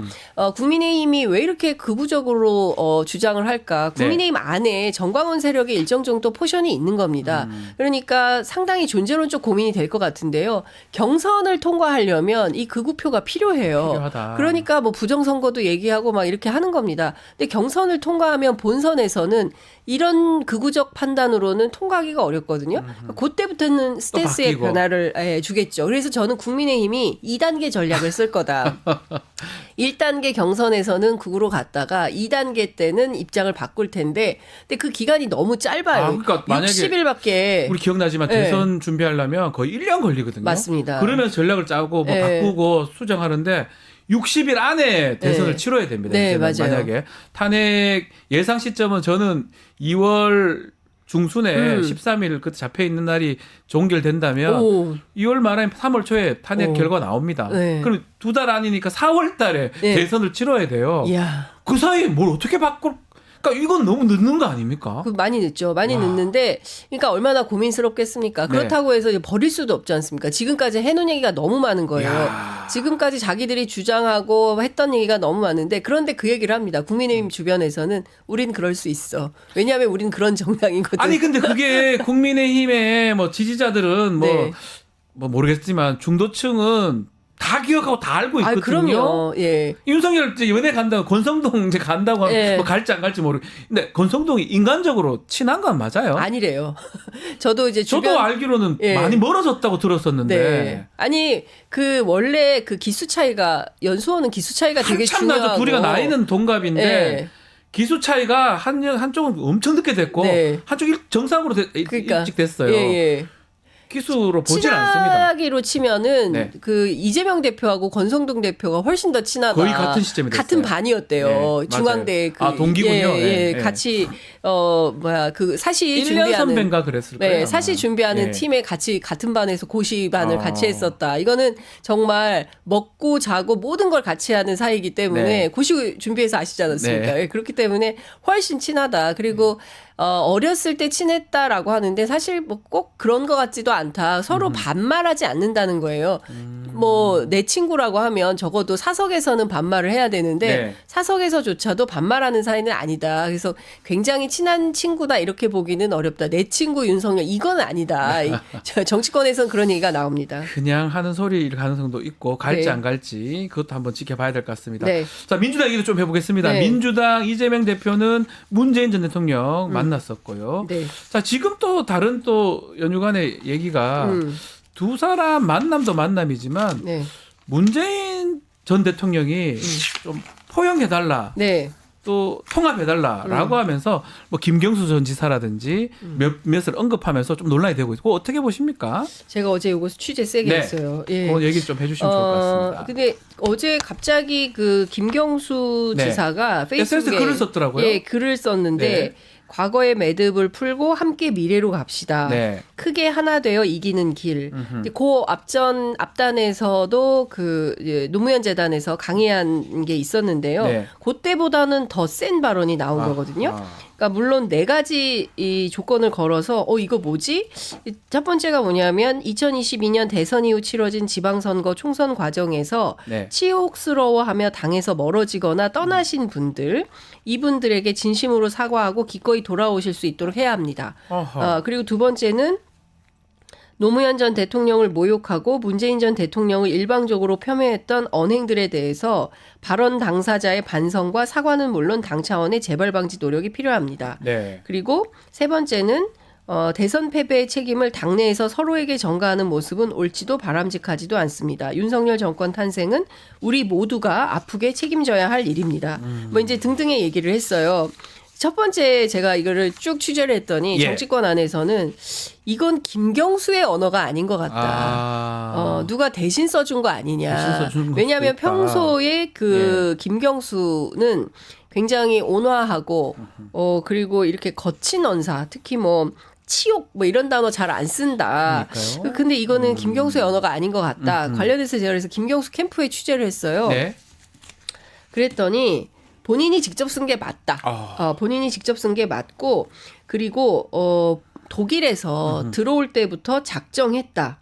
국민의힘이 왜 이렇게 극우적으로 주장을 할까? 국민의힘 안에 정광훈 세력의 일정 정도 포션이 있는 겁니다. 그러니까 상당히 존재론적 고민이 될 것 같은데요. 경선을 통과하려면 이 극우표가 필요해요. 필요하다. 그러니까 뭐 부정선거도 얘기하고 막 이렇게 하는 겁니다. 근데 경선을 통과하면 본선에서는 이런 극우적 판단으로는 통과하기가 어렵거든요. 그때부터는 스탠스의 바뀌고. 변화를 주겠죠. 그래서 저는 국민의힘이 2단계 전략을 쓸 거다. 1단계 경선에서는 극우로 갔다가 2단계 때는 입장을 바꿀 텐데 근데 그 기간이 너무 짧아요. 그러니까 만약에 60일밖에. 우리 기억나지만 네. 대선 준비하려면 거의 1년 걸리거든요. 맞습니다. 그러면서 전략을 짜고 뭐 네. 바꾸고 수정하는데 60일 안에 대선을 네. 치러야 됩니다. 네, 이제는 맞아요. 만약에 탄핵 예상 시점은 저는 2월 중순에 13일 그때 잡혀 있는 날이 종결된다면 오. 2월 말에 3월 초에 탄핵 오. 결과 나옵니다. 네. 그럼 2달 아니니까 4월 달에 네. 대선을 치러야 돼요. 이야. 그 사이에 뭘 어떻게 바꿀? 그러니까 이건 너무 늦는 거 아닙니까? 그 많이 늦죠. 많이 와. 늦는데, 그러니까 얼마나 고민스럽겠습니까? 네. 그렇다고 해서 이제 버릴 수도 없지 않습니까? 지금까지 해놓은 얘기가 너무 많은 거예요. 야. 지금까지 자기들이 주장하고 했던 얘기가 너무 많은데, 그런데 그 얘기를 합니다. 국민의힘 주변에서는 우린 그럴 수 있어. 왜냐하면 우린 그런 정당이거든. 아니 근데 그게 국민의힘의 뭐 지지자들은 뭐, 네. 뭐 모르겠지만 중도층은 다 기억하고 다 알고 아, 있거든요. 그럼요. 예. 윤석열 이제 연애 간다고 권성동 이제 간다고 하면 예. 뭐 갈지 안 갈지 모르. 근데 권성동이 인간적으로 친한 건 맞아요. 아니래요. 저도 이제 저도 주변 알기로는 예. 많이 멀어졌다고 들었었는데. 네. 아니 그 원래 그 기수 차이가 연수원은 기수 차이가 되게 한참 나죠. 중요하고 둘이가 나이는 동갑인데 예. 기수 차이가 한쪽은 엄청 늦게 됐고 네. 한쪽이 정상으로 그러니까. 일찍 됐어요. 예, 예. 기수로 보질 않습니다. 친하기로 치면은 네. 그 이재명 대표하고 권성동 대표가 훨씬 더 친하다. 거의 같은 시점이 됐어요. 같은 반이었대요. 네, 중앙대 그 맞아요. 아, 동기군요. 예, 예. 네, 같이 그 사시 1년 준비하는 선배인가 그랬을 거예요. 네, 아마. 사실 준비하는 네. 팀에 같이 같은 반에서 고시반을 아. 같이 했었다. 이거는 정말 먹고 자고 모든 걸 같이 하는 사이이기 때문에 네. 고시 준비해서 아시지 않았습니까? 네. 예, 그렇기 때문에 훨씬 친하다. 그리고 어렸을 때 친했다라고 하는데 사실 뭐 꼭 그런 것 같지도 않다. 서로 반말하지 않는다는 거예요. 뭐 내 친구라고 하면 적어도 사석에서는 반말을 해야 되는데 네. 사석에서조차도 반말하는 사이는 아니다. 그래서 굉장히 친한 친구다 이렇게 보기는 어렵다. 내 친구 윤석열 이건 아니다. 정치권에서는 그런 얘기가 나옵니다. 그냥 하는 소리일 가능성도 있고 갈지 네. 안 갈지 그것도 한번 지켜봐야 될 것 같습니다. 네. 자, 민주당 얘기도 좀 해보겠습니다. 네. 민주당 이재명 대표는 문재인 전 대통령 만났었고요. 네. 자, 지금 또 다른 또 연휴간의 얘기가 두 사람 만남도 만남이지만 네. 문재인 전 대통령이 좀 포용해달라. 네. 또 통합해달라라고 하면서 뭐 김경수 전 지사라든지 몇몇을 언급하면서 좀 논란이 되고 있고 어떻게 보십니까? 제가 어제 요거 취재 세게 네. 했어요. 예. 그 얘기 좀 해주시면 좋을 것 같습니다. 근데 어제 갑자기 그 김경수 네. 지사가 SNS에 페이스북에 글을 썼더라고요. 예, 글을 썼는데 네. 과거의 매듭을 풀고 함께 미래로 갑시다. 네. 크게 하나 되어 이기는 길. 근데 그 앞단에서도 그 노무현 재단에서 강의한 게 있었는데요. 네. 그때보다는 더 센 발언이 나온 거거든요. 그러니까 물론 네 가지 이 조건을 걸어서 이거 뭐지? 첫 번째가 뭐냐면 2022년 대선 이후 치러진 지방선거 총선 과정에서 네. 치욕스러워하며 당에서 멀어지거나 떠나신 분들 이분들에게 진심으로 사과하고 기꺼이 돌아오실 수 있도록 해야 합니다. 그리고 두 번째는 노무현 전 대통령을 모욕하고 문재인 전 대통령을 일방적으로 폄훼했던 언행들에 대해서 발언 당사자의 반성과 사과는 물론 당 차원의 재발 방지 노력이 필요합니다. 네. 그리고 세 번째는 대선 패배의 책임을 당내에서 서로에게 전가하는 모습은 옳지도 바람직하지도 않습니다. 윤석열 정권 탄생은 우리 모두가 아프게 책임져야 할 일입니다. 뭐 이제 등등의 얘기를 했어요. 첫 번째 제가 이거를 쭉 취재를 했더니 예. 정치권 안에서는 이건 김경수의 언어가 아닌 것 같다. 누가 대신 써준 거 아니냐. 대신 써준 것도 왜냐하면 있다. 평소에 그 김경수는 굉장히 온화하고 그리고 이렇게 거친 언사 특히 뭐 치욕 뭐 이런 단어 잘 안 쓴다. 그러니까요. 근데 이거는 김경수의 언어가 아닌 것 같다. 관련해서 제가 그래서 김경수 캠프에 취재를 했어요. 네. 그랬더니 본인이 직접 쓴 게 맞다. 본인이 직접 쓴 게 맞고 그리고 독일에서 들어올 때부터 작정했다.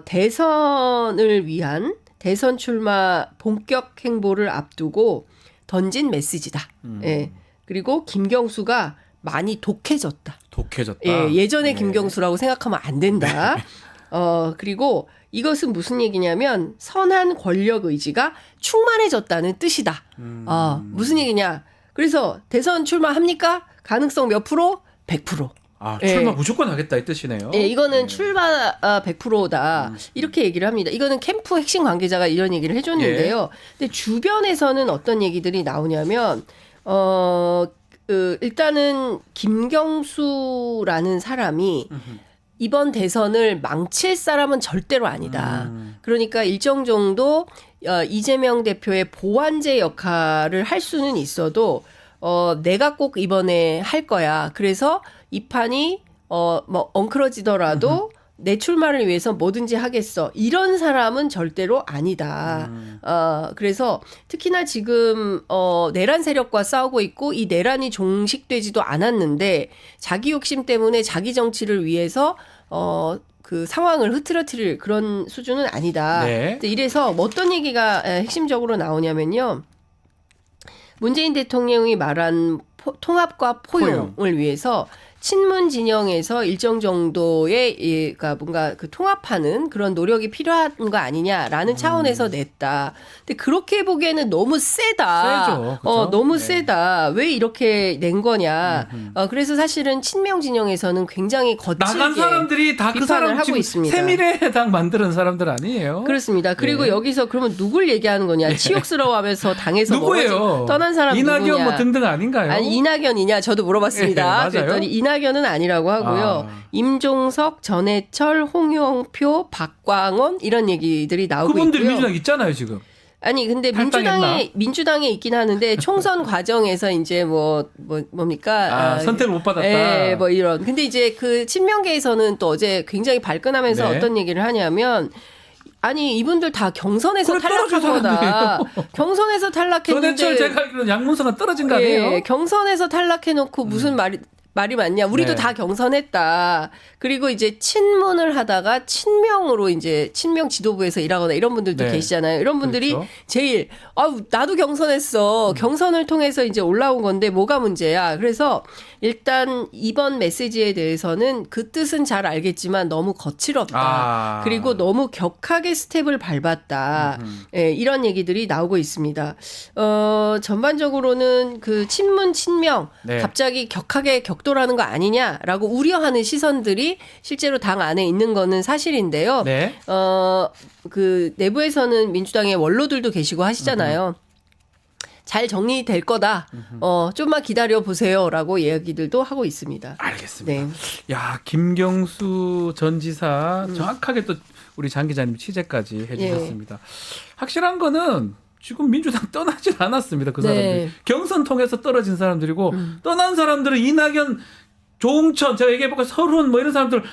대선을 위한 대선 출마 본격 행보를 앞두고 던진 메시지다. 예. 그리고 김경수가 많이 독해졌다. 독해졌다. 예, 예전의 네. 김경수라고 생각하면 안 된다. 그리고 이것은 무슨 얘기냐면 선한 권력 의지가 충만해졌다는 뜻이다. 무슨 얘기냐? 그래서 대선 출마합니까? 가능성 몇 프로? 100%. 출마 예. 무조건 하겠다 이 뜻이네요. 네, 이거는 출마 100%다. 이렇게 얘기를 합니다. 이거는 캠프 핵심 관계자가 이런 얘기를 해줬는데요. 근데 주변에서는 어떤 얘기들이 나오냐면, 일단은 김경수라는 사람이 이번 대선을 망칠 사람은 절대로 아니다. 그러니까 일정 정도 이재명 대표의 보완제 역할을 할 수는 있어도 내가 꼭 이번에 할 거야. 그래서 이 판이 뭐 엉클어지더라도 내 출마를 위해서 뭐든지 하겠어. 이런 사람은 절대로 아니다. 그래서 특히나 지금 내란 세력과 싸우고 있고 이 내란이 종식되지도 않았는데 자기 욕심 때문에 자기 정치를 위해서 그 상황을 흐트러뜨릴 그런 수준은 아니다. 네. 근데 이래서 뭐 어떤 얘기가 핵심적으로 나오냐면요. 문재인 대통령이 말한 통합과 포용을 위해서 친문 진영에서 일정 정도의 그러니까 뭔가 그 통합하는 그런 노력이 필요한 거 아니냐라는 차원에서 냈다. 근데 그렇게 보기에는 너무 세다. 세죠. 그쵸? 너무 네. 세다. 왜 이렇게 낸 거냐. 그래서 사실은 친명 진영에서는 굉장히 거칠게 나간 사람들이 다 그 비판을 사람 하고 지금 있습니다. 세미래당 만드는 사람들 아니에요? 그렇습니다. 그리고 네. 여기서 그러면 누굴 얘기하는 거냐? 치욕스러워하면서 당에서 누구예요? 멀어진 떠난 사람 이낙연 누구냐? 뭐 등등 아닌가요? 아니 이낙연이냐? 저도 물어봤습니다. 예, 맞아요? 그랬더니 이낙연은 아니라고 하고요. 임종석, 전해철, 홍영표, 박광원 이런 얘기들이 나오고 그분들 있고요. 민주당 있잖아요 지금. 아니 근데 탈당했나? 민주당에 있긴 하는데 총선 과정에서 이제 뭡니까? 선택을 못 받았다. 예, 뭐 이런. 근데 이제 그 친명계에서는 또 어제 굉장히 발끈하면서 네. 어떤 얘기를 하냐면 아니 이분들 다 경선에서 그래, 탈락한 떨어진 거다. 사람들이에요. 경선에서 탈락했는데 전해철 제가 알기로는 양문서가 떨어진 거 아니에요? 예, 경선에서 탈락해놓고 무슨 말이 맞냐? 우리도 네. 다 경선했다. 그리고 이제 친문을 하다가 친명으로 이제 친명 지도부에서 일하거나 이런 분들도 네. 계시잖아요. 이런 분들이 그렇죠. 제일 나도 경선했어. 경선을 통해서 이제 올라온 건데 뭐가 문제야? 그래서 일단 이번 메시지에 대해서는 그 뜻은 잘 알겠지만 너무 거칠었다. 그리고 너무 격하게 스텝을 밟았다. 예, 이런 얘기들이 나오고 있습니다. 전반적으로는 그 친문 친명 네. 갑자기 격하게 격돌하는 거 아니냐라고 우려하는 시선들이 실제로 당 안에 있는 거는 사실인데요. 네. 그 내부에서는 민주당의 원로들도 계시고 하시잖아요. 잘 정리될 거다. 좀만 기다려 보세요라고 이야기들도 하고 있습니다. 알겠습니다. 네. 야, 김경수 전 지사 정확하게 또 우리 장 기자님 취재까지 해주셨습니다. 확실한 거는 지금 민주당 떠나진 않았습니다. 그 사람들이. 네. 경선 통해서 떨어진 사람들이고 떠난 사람들은 이낙연, 조홍천, 제가 얘기해볼까 서른 뭐 이런 사람들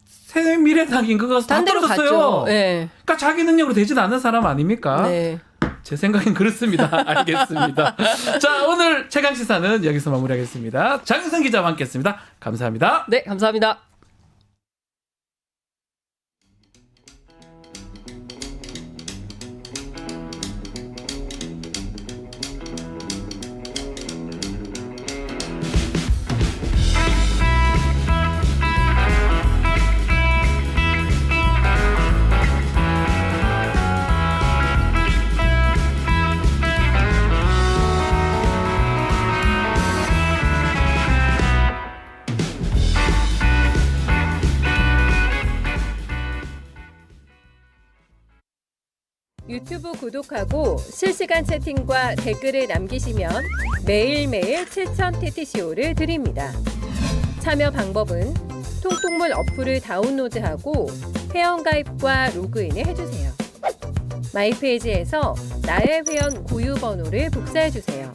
새미래당인 그거 다 딴 데로 떨어졌어요. 갔죠. 네. 그러니까 자기 능력으로 되지도 않는 사람 아닙니까? 네. 제 생각엔 그렇습니다. 알겠습니다. 자, 오늘 최강 시사는 여기서 마무리하겠습니다. 장윤선 기자와 함께했습니다. 감사합니다. 네, 감사합니다. 유튜브 구독하고 실시간 채팅과 댓글을 남기시면 매일매일 최천 TTCO를 드립니다. 참여 방법은 통통물 어플을 다운로드하고 회원가입과 로그인을 해주세요. 마이페이지에서 나의 회원 고유 번호를 복사해주세요.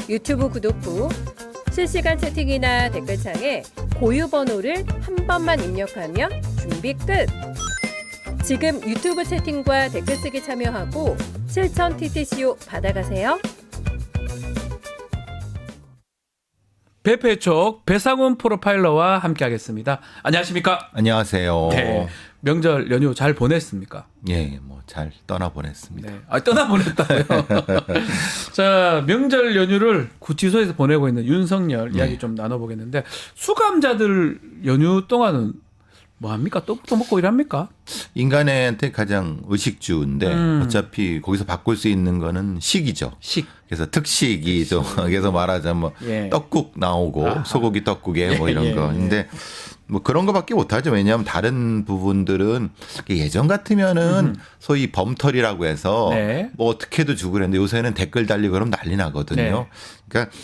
유튜브 구독 후 실시간 채팅이나 댓글창에 고유 번호를 한 번만 입력하면 준비 끝! 지금 유튜브 채팅과 댓글 쓰기 참여하고 실천 TTCO 받아가세요. 배페촉 배상훈 프로파일러와 함께하겠습니다. 안녕하십니까? 안녕하세요. 네. 명절 연휴 잘 보냈습니까? 예, 뭐 잘 떠나보냈습니다. 네. 떠나보냈다고요? 자, 명절 연휴를 구치소에서 보내고 있는 윤석열 이야기 좀 나눠보겠는데 수감자들 연휴 동안은 뭐 합니까? 떡도 먹고 일합니까? 인간한테 가장 의식주인데 어차피 거기서 바꿀 수 있는 거는 식이죠. 식. 그래서 특식이 좀 그래서 말하자면 뭐 예. 떡국 나오고 아하. 소고기 떡국에 뭐 예, 이런 예, 거. 예. 근데 뭐 그런 거밖에 못하죠. 왜냐하면 다른 부분들은 예전 같으면은 소위 범털이라고 해서 네. 뭐 어떻게도 주고 그랬는데 요새는 댓글 달리고 그러면 난리 나거든요. 네. 그러니까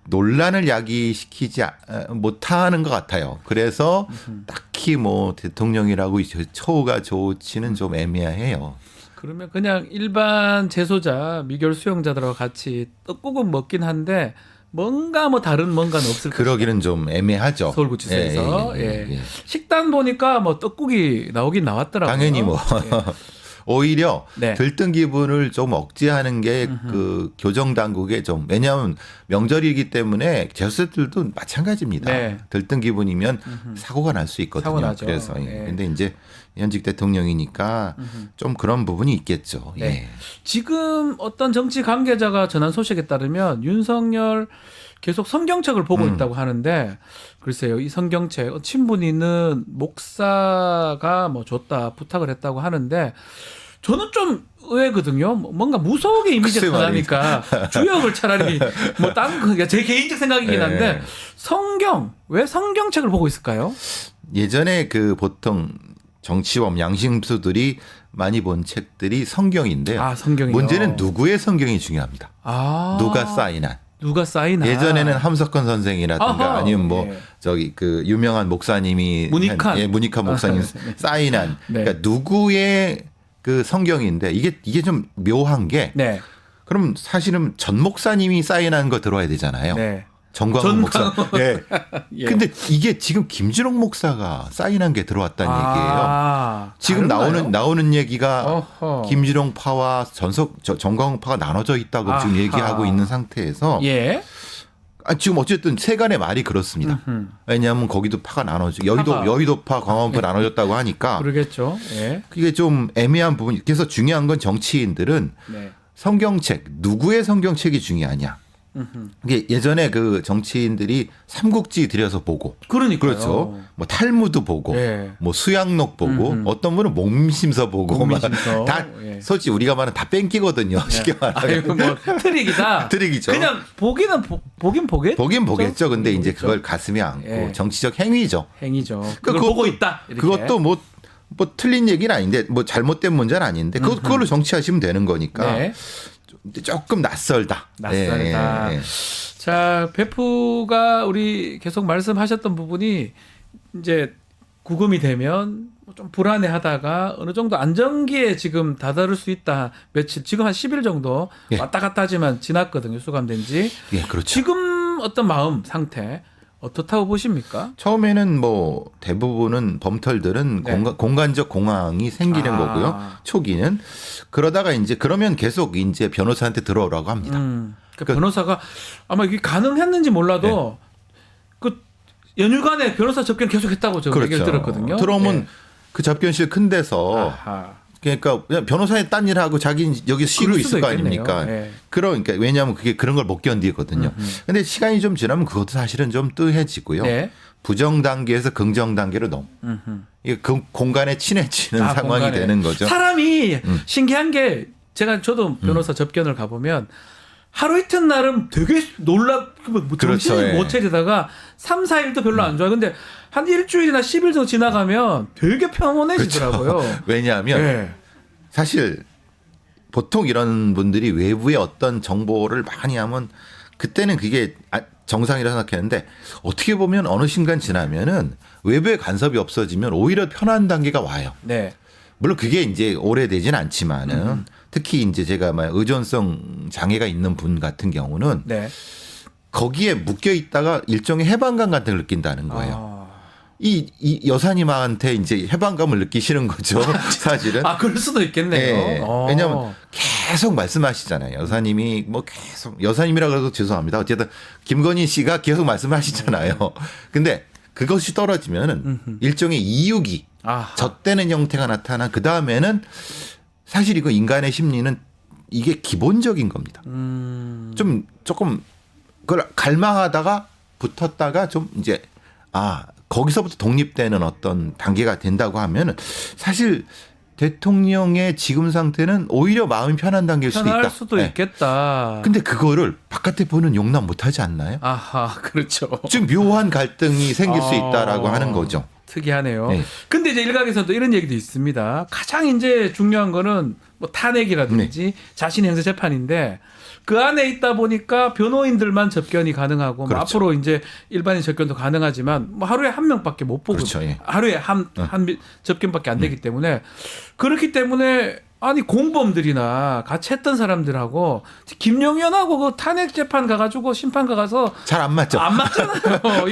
논란을 야기시키지 못하는 것 같아요. 그래서 딱히 뭐 대통령이라고 처우가 좋지는 좀 애매해요. 그러면 그냥 일반 재소자, 미결 수용자들하고 같이 떡국은 먹긴 한데 뭔가 뭐 다른 뭔가는 없을 것이다. 그러기는 좀 애매하죠. 서울구치소에서. 예. 식단 보니까 뭐 떡국이 나오긴 나왔더라고요. 당연히 뭐 오히려 네. 들뜬 기분을 좀 억제하는 게 그 교정 당국의 좀 왜냐하면 명절이기 때문에 재수들도 마찬가지입니다. 네. 들뜬 기분이면 사고가 날 수 있거든요. 사고 나죠. 그래서 네. 근데 이제 현직 대통령이니까 좀 그런 부분이 있겠죠. 네. 예. 지금 어떤 정치 관계자가 전한 소식에 따르면 윤석열 계속 성경책을 보고 있다고 하는데 글쎄요, 이 성경책 친분이 있는 목사가 뭐 줬다 부탁을 했다고 하는데 저는 좀 의외거든요. 뭔가 무속의 이미지가 글쎄 나니까 주역을 차라리 뭐 다른 제 개인적 생각이긴 한데 네. 왜 성경책을 보고 있을까요? 예전에 그 보통 정치범 양심수들이 많이 본 책들이 성경인데요. 아, 성경이요. 문제는 누구의 성경이 중요합니다. 아, 누가 사인한. 누가 사인한. 예전에는 함석헌 선생이라든가 아하, 아니면 뭐 예. 저기 그 유명한 목사님이 문익환. 문익환 목사님 아, 네. 사인한 네. 그러니까 누구의 그 성경인데 이게 좀 묘한 게 네. 그럼 사실은 전 목사님이 사인한 거 들어야 되잖아요. 네. 정광훈 목사. 예. 예. 근데 이게 지금 김준홍 목사가 사인한 게 들어왔다는 얘기예요. 지금 다른가요? 나오는 얘기가 어허. 김준홍 파와 정광훈 파가 나눠져 있다고 지금 아하. 얘기하고 있는 상태에서 예. 지금 어쨌든 세간의 말이 그렇습니다. 왜냐하면 거기도 파가 나눠져 여의도파, 광화문파 나눠졌다고 하니까 그러겠죠. 예. 그게 좀 애매한 부분이. 그래서 중요한 건 정치인들은 네. 성경책 누구의 성경책이 중요하냐. 이게 예전에 그 정치인들이 삼국지 들여서 보고 그러니까요. 그렇죠. 뭐 탈무드 보고 예. 뭐 수양록 보고 어떤 분은 몸심서 보고 몸심서. 다 예. 솔직히 우리가 말하는 다 뺑기거든요. 쉽게 말하면. 아이고 뭐 트릭이다. 트릭이죠. 그냥 보기는 보긴 보겠죠. 보긴 보겠죠. 근데 이제 보겠죠. 그걸 가슴에 안고 예. 정치적 행위죠. 행위죠. 그러니까 그걸 보고 있다. 이렇게. 그것도 뭐 틀린 얘기는 아닌데 뭐 잘못된 문제는 아닌데 그걸로 정치하시면 되는 거니까 네. 조금 낯설다. 낯설다. 예, 예. 자, 베프가 우리 계속 말씀하셨던 부분이 이제 구금이 되면 좀 불안해하다가 어느 정도 안정기에 지금 다다를 수 있다. 며칠 지금 한 10일 정도 예. 왔다 갔다 하지만 지났거든요. 수감된 지. 예, 그렇죠. 지금 어떤 마음 상태 어떻다고 보십니까? 처음에는 뭐 대부분은 범털들은 네. 공간적 공황이 생기는 아. 거고요. 초기는 그러다가 이제 그러면 계속 이제 변호사한테 들어오라고 합니다. 그러니까 변호사가 아마 이게 가능했는지 몰라도 그 연휴간에 변호사 접견 계속했다고 저 얘기를 들었거든요. 들어오면 네. 그 접견실 큰 데서 아하. 그러니까 그냥 변호사의 딴 일하고 자기는 여기 쉬고 그럴 있을 수도 거 있겠네요. 아닙니까? 예. 그러니까 왜냐하면 그게 그런 걸 못 견디거든요. 근데 시간이 좀 지나면 그것도 사실은 좀 뜨해지고요. 네. 부정 단계에서 긍정 단계로 이게 그 공간에 친해지는 상황이 공간에. 되는 거죠. 사람이 신기한 게 저도 변호사 접견을 가보면 하루 이튿날은 되게 뭐 정신이 그렇죠, 예. 못 차리다가 3, 4일도 별로 안 좋아요. 근데 한 일주일이나 10일 정도 지나가면 되게 평온해지더라고요. 왜냐하면 예. 사실 보통 이런 분들이 외부의 어떤 정보를 많이 하면 그때는 그게 정상이라고 생각했는데 어떻게 보면 어느 순간 지나면은 외부의 간섭이 없어지면 오히려 편한 단계가 와요. 네. 물론 그게 이제 오래되진 않지만은 특히 이제 제가 막 의존성 장애가 있는 분 같은 경우는 네. 거기에 묶여 있다가 일종의 해방감 같은 걸 느낀다는 거예요. 아. 이 여사님한테 이제 해방감을 느끼시는 거죠. 사실은. 아, 그럴 수도 있겠네요. 예. 어. 왜냐하면 계속 말씀하시잖아요. 여사님이 뭐 계속 여사님이라 그래도 죄송합니다. 어쨌든 김건희 씨가 계속 말씀하시잖아요. 근데 그것이 떨어지면은 일종의 이육이 아하. 젖대는 형태가 나타나 그 다음에는 사실 이거 인간의 심리는 이게 기본적인 겁니다. 조금 그걸 갈망하다가 붙었다가 좀 이제 거기서부터 독립되는 어떤 단계가 된다고 하면은 사실 대통령의 지금 상태는 오히려 마음이 편한 단계일 수도 편할 있다. 수도 네. 있겠다. 근데 그거를 바깥에 보는 용납 못하지 않나요? 아하, 그렇죠. 좀 묘한 갈등이 생길 수 아. 있다라고 하는 거죠. 특이하네요. 네. 근데 이제 일각에서도 이런 얘기도 있습니다. 가장 이제 중요한 거는 뭐 탄핵이라든지 네. 자신의 형사 재판인데 그 안에 있다 보니까 변호인들만 접견이 가능하고 뭐 그렇죠. 앞으로 이제 일반인 접견도 가능하지만 뭐 하루에 한 명밖에 못 보고 그렇죠, 예. 하루에 한 접견밖에 안 되기 때문에 그렇기 때문에 아니 공범들이나 같이 했던 사람들하고 김용현하고 그 탄핵 재판 가가지고 심판 가서 잘 안 맞죠. 안 맞잖아요.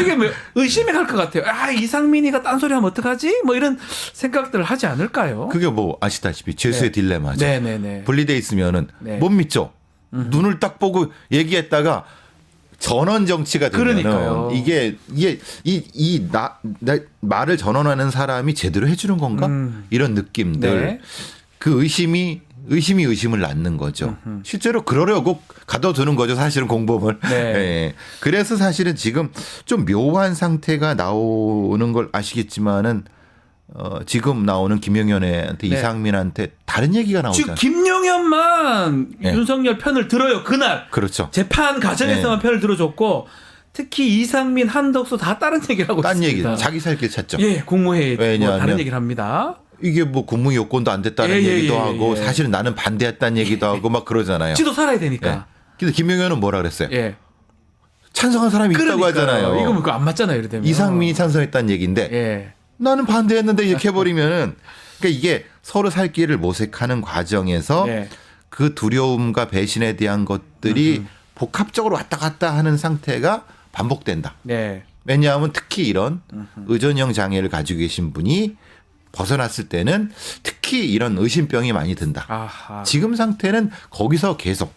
이게 뭐 의심이 갈 것 같아요. 아 이상민이가 딴소리하면 어떡하지? 뭐 이런 생각들을 하지 않을까요? 그게 뭐 아시다시피 죄수의 딜레마죠. 네네네. 분리돼 있으면은 네. 못 믿죠. 눈을 딱 보고 얘기했다가 전원 정치가 되면은 그러니까요. 이게 말을 전원하는 사람이 제대로 해주는 건가? 이런 느낌들. 네. 그 의심이 의심을 낳는 거죠. 실제로 그러려고 가둬두는 거죠. 사실은 공범을. 네. 예. 그래서 사실은 지금 좀 묘한 상태가 나오는 걸 아시겠지만은 지금 나오는 김영현한테 네. 이상민한테 다른 얘기가 나오잖아요. 지금 김용현만 네. 윤석열 편을 들어요. 그날 그렇죠. 재판 과정에서만 편을 들어줬고 특히 이상민, 한덕수 다 다른 얘기를 하고 딴 있습니다. 얘기, 자기 살 길 찾죠. 예, 국무회의 뭐 왜냐하면 다른 얘기를 합니다. 이게 뭐 국무 요건도 안 됐다는 예, 예, 얘기도 예, 하고 예. 사실은 나는 반대했다는 얘기도 하고 막 그러잖아요. 지도 살아야 예. 되니까. 근데 김영현은 뭐라 그랬어요? 예. 찬성한 사람이 있다고 그러니까요. 하잖아요. 이거 그거 안 맞잖아요. 이래 되면. 이상민이 찬성했다는 얘기인데 예. 나는 반대했는데 이렇게 해버리면은 그러니까 이게 서로 살 길을 모색하는 과정에서 네. 그 두려움과 배신에 대한 것들이 복합적으로 왔다 갔다 하는 상태가 반복된다. 네. 왜냐하면 특히 이런 의존형 장애를 가지고 계신 분이 벗어났을 때는 특히 이런 의심병이 많이 든다. 아하. 지금 상태는 거기서 계속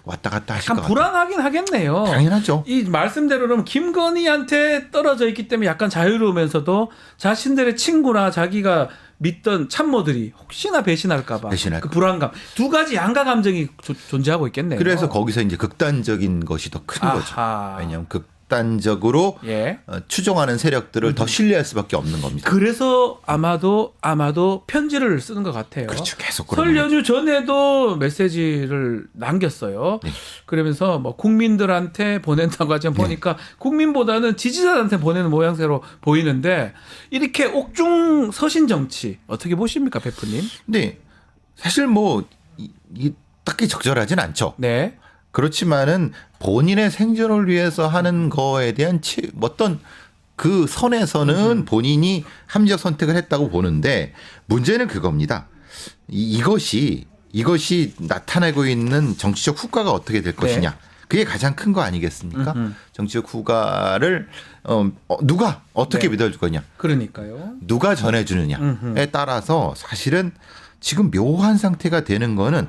왔다 갔다 하실 것 약간 같아요. 불안하긴 하겠네요. 당연하죠. 이 말씀대로는 김건희한테 떨어져 있기 때문에 약간 자유로우면서도 자신들의 친구나 자기가 믿던 참모들이 혹시나 배신할까봐 배신할까. 그 불안감 두 가지 양가 감정이 존재하고 있겠네요. 그래서 거기서 이제 극단적인 것이 더 큰 거죠. 아하. 왜냐하면 극단적으로 예. 추종하는 세력들을 더 신뢰할 수밖에 없는 겁니다. 그래서 아마도 편지를 쓰는 것 같아요. 그렇죠. 계속 설 그러는 연휴 전에도 메시지를 남겼어요. 네. 그러면서 뭐 국민들한테 보낸다고 하지만 보니까 국민보다는 지지자한테 보내는 모양새로 보이는데 이렇게 옥중 서신 정치 어떻게 보십니까, 베프님? 근데 사실 뭐 딱히 적절하진 않죠. 네. 그렇지만은 본인의 생존을 위해서 하는 거에 대한 어떤 그 선에서는 본인이 합리적 선택을 했다고 보는데 문제는 그겁니다. 이것이 나타내고 있는 정치적 후과가 어떻게 될 것이냐. 그게 가장 큰 거 아니겠습니까? 정치적 후과를 누가 어떻게 네. 믿어줄 거냐. 그러니까요. 누가 전해주느냐에 따라서 사실은 지금 묘한 상태가 되는 거는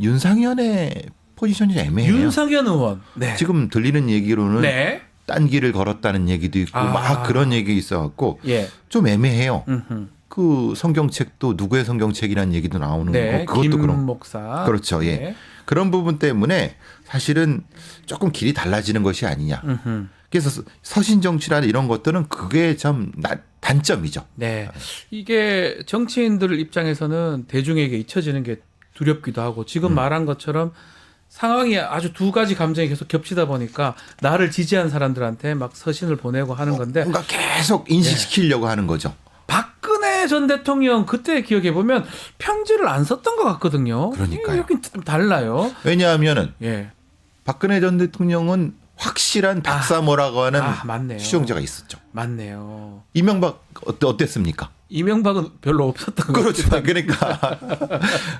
윤상현의 포지션이 애매해요. 윤상현 의원. 네. 지금 들리는 얘기로는 네. 딴 길을 걸었다는 얘기도 있고 아. 막 그런 얘기 있어갖고 예. 좀 애매해요. 음흠. 그 성경책도 누구의 성경책이라는 얘기도 나오는 네. 거고 그것도 김 그런 목사. 그렇죠. 예. 네. 그런 부분 때문에 사실은 조금 길이 달라지는 것이 아니냐. 음흠. 그래서 서신 정치라는 이런 것들은 그게 좀 단점이죠. 네. 이게 정치인들 입장에서는 대중에게 잊혀지는 게 두렵기도 하고 지금 말한 것처럼 상황이 아주 두 가지 감정이 계속 겹치다 보니까 나를 지지한 사람들한테 막 서신을 보내고 하는 건데 뭔가 계속 인식시키려고 하는 거죠. 박근혜 전 대통령 그때 기억해 보면 편지를 안 썼던 것 같거든요. 그러니까요. 여긴 좀 달라요. 왜냐하면은 예. 박근혜 전 대통령은 확실한 박사모라고 하는 맞네요. 추종자가 있었죠. 맞네요. 이명박 어땠습니까? 이명박은 별로 없었던 것 그렇죠. 같아요. 그러니까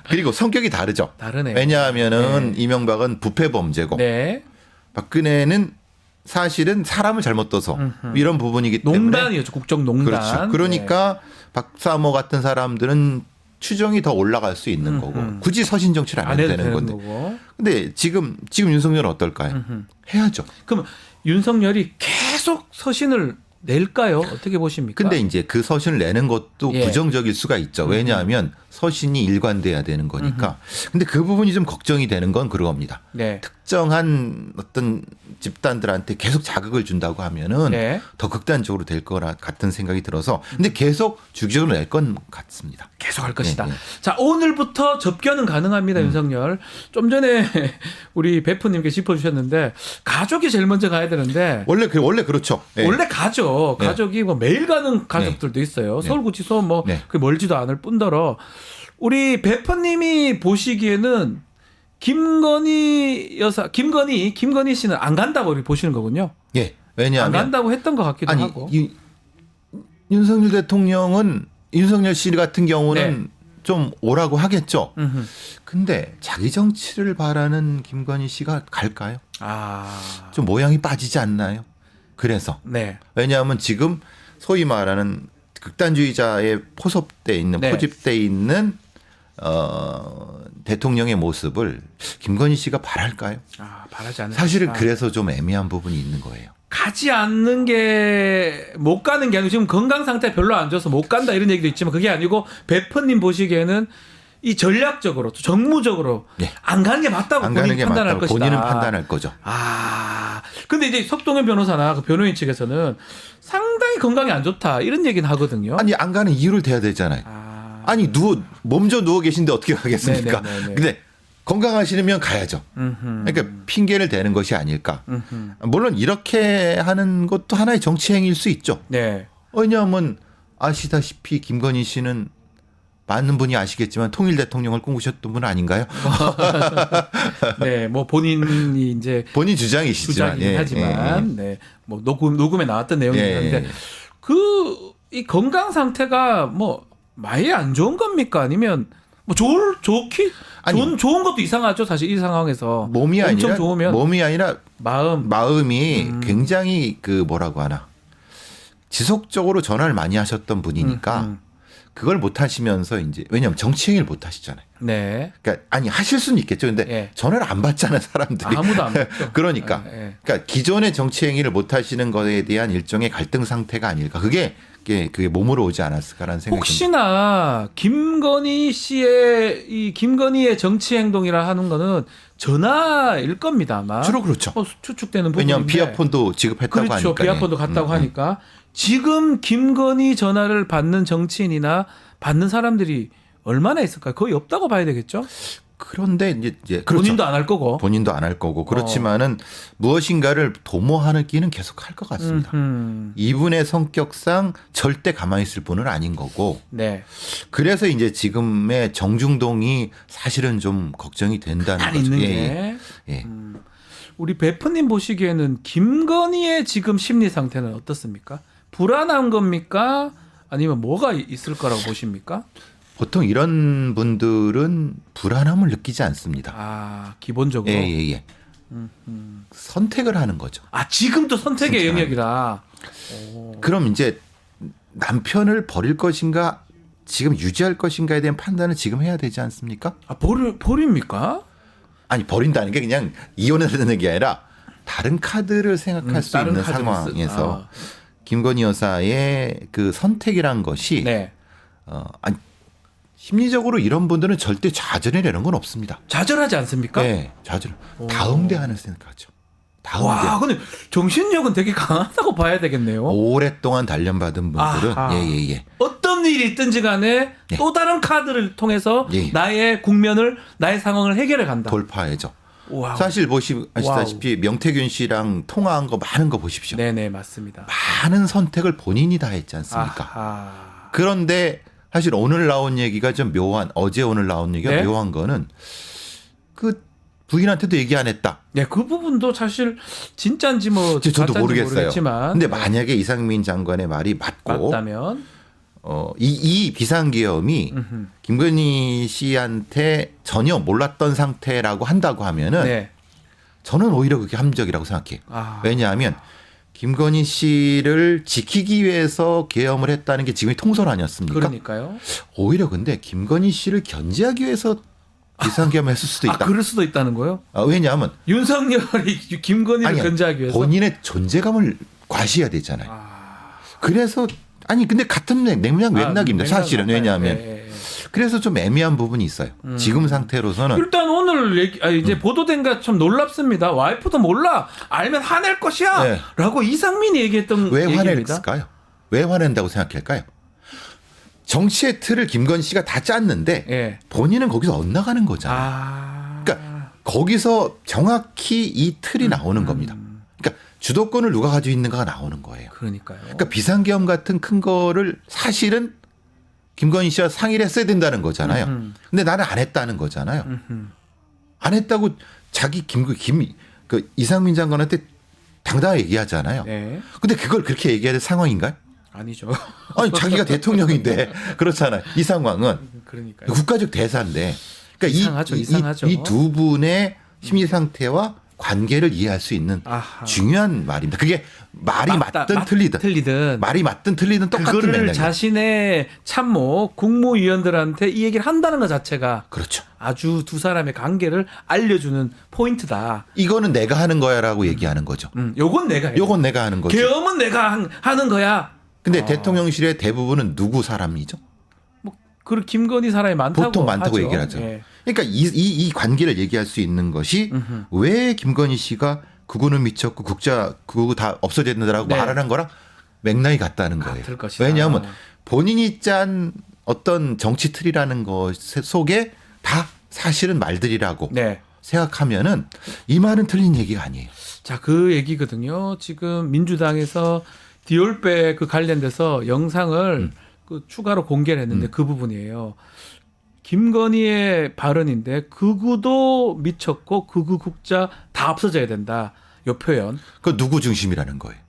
그리고 성격이 다르죠. 다르네요. 왜냐하면은 네. 이명박은 부패 범죄고 네. 박근혜는 사실은 사람을 잘못 둬서 이런 부분이기 때문에 농단이었죠. 국정농단. 그렇죠. 그러니까 박사모 같은 사람들은 추정이 더 올라갈 수 있는 거고 굳이 서신 정치를 안 해도 되는 건데. 거고. 근데 지금 윤석열은 어떨까요? 해야죠. 그럼 윤석열이 계속 서신을 낼까요? 어떻게 보십니까? 근데 이제 그 서신을 내는 것도 예. 부정적일 수가 있죠. 왜냐하면 서신이 일관돼야 되는 거니까. 근데 그 부분이 좀 걱정이 되는 건 그겁니다. 네. 특정한 어떤 집단들한테 계속 자극을 준다고 하면은 네. 더 극단적으로 될 것 같은 생각이 들어서 근데 계속 주기적으로 낼 건 같습니다. 계속 할 것이다. 네, 네. 자, 오늘부터 접견은 가능합니다, 윤석열. 좀 전에 우리 베프님께 짚어주셨는데 가족이 제일 먼저 가야 되는데 원래 그렇죠. 네. 원래 가죠. 네. 가족이 뭐 매일 가는 가족들도 있어요. 네. 서울구치소 뭐 네. 그 멀지도 않을 뿐더러 우리 베프님이 보시기에는 김건희 씨는 안 간다고 우리 보시는 거군요. 예. 왜냐하면 안 간다고 했던 것 같기도 아니 하고. 윤석열 대통령은 윤석열 씨 같은 경우는 네. 좀 오라고 하겠죠. 음흠. 근데 자기 정치를 바라는 김건희 씨가 갈까요? 아, 좀 모양이 빠지지 않나요? 그래서 네. 왜냐하면 지금 소위 말하는 극단주의자에 포섭돼 있는 네. 포집돼 있는 대통령의 모습을 김건희 씨가 바랄까요? 아, 바라지 않는. 사실은 것이다. 그래서 좀 애매한 부분이 있는 거예요. 가지 않는 게 못 가는 게 아니고 지금 건강 상태 별로 안 좋아서 못 간다 이런 얘기도 있지만 그게 아니고 베프님 보시기에는 이 전략적으로 또 정무적으로 네. 안 가는 게 맞다고 안 가는 본인이 게 판단할 맞다고 것이다. 본인은 판단할 거죠. 아, 근데 이제 석동현 변호사나 그 변호인 측에서는 상당히 건강이 안 좋다 이런 얘기는 하거든요. 아니 안 가는 이유를 대야 되잖아요. 아니 몸져 누워 계신데 어떻게 가겠습니까? 네네네네. 근데 건강하시면 가야죠. 그러니까 핑계를 대는 것이 아닐까. 물론 이렇게 하는 것도 하나의 정치 행위일 수 있죠. 네. 왜냐하면 아시다시피 김건희 씨는 많은 분이 아시겠지만 통일 대통령을 꿈꾸셨던 분 아닌가요? 네, 뭐 본인이 이제 본인 주장이시지만, 주장이긴 하지만, 네, 뭐 녹음에 나왔던 내용이긴 예, 한데 예. 이 건강 상태가 뭐 많이 안 좋은 겁니까? 아니면 뭐 아니, 좋은 것도 이상하죠. 사실 이 상황에서 몸이 엄청 아니라 좋으면 몸이 아니라 마음이 음. 굉장히 그 뭐라고 하나 지속적으로 전화를 많이 하셨던 분이니까 그걸 못 하시면서 이제 왜냐하면 정치 행위를 못 하시잖아요. 네, 그러니까 아니 하실 수는 있겠죠. 근데 예. 전화를 안 받잖아요, 사람들이. 아무도 안 받죠. 그러니까. 예. 그러니까 기존의 정치 행위를 못 하시는 것에 대한 일종의 갈등 상태가 아닐까. 그게 몸으로 오지 않았을까라는 생각이 듭니다. 혹시나 김건희의 정치 행동이라 하는 거는 전화일 겁니다, 아마. 주로 그렇죠. 추측되는 부분인데. 왜냐하면 비아폰도 지급했다고 그렇죠. 하니까. 비아폰도 갔다고 하니까 지금 김건희 전화를 받는 정치인이나 받는 사람들이 얼마나 있을까요? 거의 없다고 봐야 되겠죠. 그런데 이제 그렇죠. 본인도 안 할 거고. 본인도 안 할 거고 그렇지만은 무엇인가를 도모하는 끼는 계속 할 것 같습니다. 이분의 성격상 절대 가만히 있을 분은 아닌 거고. 네. 그래서 이제 지금의 정중동이 사실은 좀 걱정이 된다는 안 거죠. 있는 예, 게. 예. 우리 베프님 보시기에는 김건희의 지금 심리 상태는 어떻습니까? 불안한 겁니까? 아니면 뭐가 있을 거라고 보십니까? 보통 이런 분들은 불안함을 느끼지 않습니다. 아, 기본적으로. 예. 선택을 하는 거죠. 아, 지금도 선택의 선택하는 영역이라. 그럼 이제 남편을 버릴 것인가 지금 유지할 것인가에 대한 판단을 지금 해야 되지 않습니까? 아, 버립니까? 아니 버린다는 게 그냥 이혼하는 게 아니라 다른 카드를 생각할 수 다른 있는 카드를 상황에서 김건희 여사의 그 선택이란 것이 네. 아니 심리적으로 이런 분들은 절대 좌절이라는 건 없습니다. 좌절하지 않습니까? 네, 좌절. 다음 대안을 생각하죠. 다음 와, 대안. 근데 정신력은 되게 강하다고 봐야 되겠네요. 오랫동안 단련받은 분들은 아하. 예. 어떤 일이 있든지 간에 네. 또 다른 카드를 통해서 예. 나의 상황을 해결해 간다. 돌파해죠. 와우. 사실 아시다시피 명태균 씨랑 통화한 거 많은 거 보십시오. 네네, 맞습니다. 많은 선택을 본인이 다 했지 않습니까? 아하. 그런데 사실 오늘 나온 얘기가 좀 묘한 오늘 나온 얘기가 네? 묘한 거는 그 부인한테도 얘기 안 했다. 네, 그 부분도 사실 진짜인지 뭐 저도 가짜인지 모르겠어요. 모르겠지만 근데 만약에 이상민 장관의 말이 맞고 맞다면 이 비상계엄이 김건희 씨한테 전혀 몰랐던 상태라고 한다고 하면은 네. 저는 오히려 그게 함정이라고 생각해요. 아. 왜냐하면 김건희 씨를 지키기 위해서 계엄을 했다는 게 지금의 통설 아니었습니까? 그러니까요. 오히려 근데 김건희 씨를 견제하기 위해서 비상계엄을 했을 수도 있다. 그럴 수도 있다는 거예요? 왜냐하면 윤석열이 김건희를 견제하기 위해서 본인의 존재감을 과시해야 되잖아요. 그래서 근데 같은 맥락 맥락입니다. 사실은. 왜냐하면 그래서 좀 애매한 부분이 있어요. 지금 상태로서는 일단 오늘 이제 보도된 게 좀 놀랍습니다. 와이프도 몰라. 알면 화낼 것이야. 네. 라고 이상민이 얘기했던 왜 얘기입니다. 화낼까요? 왜 화낸다고 생각할까요? 정치의 틀을 김건희 씨가 다 짰는데 예. 본인은 거기서 엇나가는 거잖아요. 아. 그러니까 거기서 정확히 이 틀이 나오는 겁니다. 그러니까 주도권을 누가 가지고 있는가가 나오는 거예요. 그러니까요. 그러니까 비상계엄 같은 큰 거를 사실은 김건희 씨와 상의를 했어야 된다는 거잖아요. 근데 나는 안 했다는 거잖아요. 안 했다고 자기 그 이상민 장관한테 당당하게 얘기하잖아요. 네. 근데 그걸 그렇게 얘기해야 될 상황인가요? 아니죠. 아니 자기가 대통령인데 그렇잖아요. 이 상황은 그러니까요. 국가적 대사인데, 그러니까 이상하죠, 이상하죠. 이 두 분의 심리 상태와 관계를 이해할 수 있는 아하. 중요한 말입니다. 그게 말이 맞든 틀리든 말이 맞든 틀리든 똑같은 그거를 맥락이에요. 자신의 참모 국무위원들한테 이 얘기를 한다는 것 자체가 그렇죠. 아주 두 사람의 관계를 알려주는 포인트다. 이거는 내가 하는 거야라고 얘기하는 거죠. 요건 내가 해. 요건 내가 하는 거죠. 계엄은 내가 하는 거야. 근데 대통령실의 대부분은 누구 사람이죠? 그 김건희 사람이 많다고 보통 많다고 하죠. 얘기를 하죠. 예. 그러니까 이 관계를 얘기할 수 있는 것이 왜 김건희 씨가 그거는 미쳤고 그거 다 없어져야 된다라고 네. 말하는 거랑 맥락이 같다는 거예요. 같을 것이다. 왜냐하면 본인이 짠 어떤 정치 틀이라는 것 속에 다 사실은 말들이라고 네. 생각하면은 이 말은 틀린 얘기가 아니에요. 자, 그 얘기거든요. 지금 민주당에서 디올백 그 관련돼서 영상을 그 추가로 공개를 했는데 그 부분이에요. 김건희의 발언인데 극우도 미쳤고 극우 국자 다 없어져야 된다. 요 표현 그 누구 중심이라는 거예요.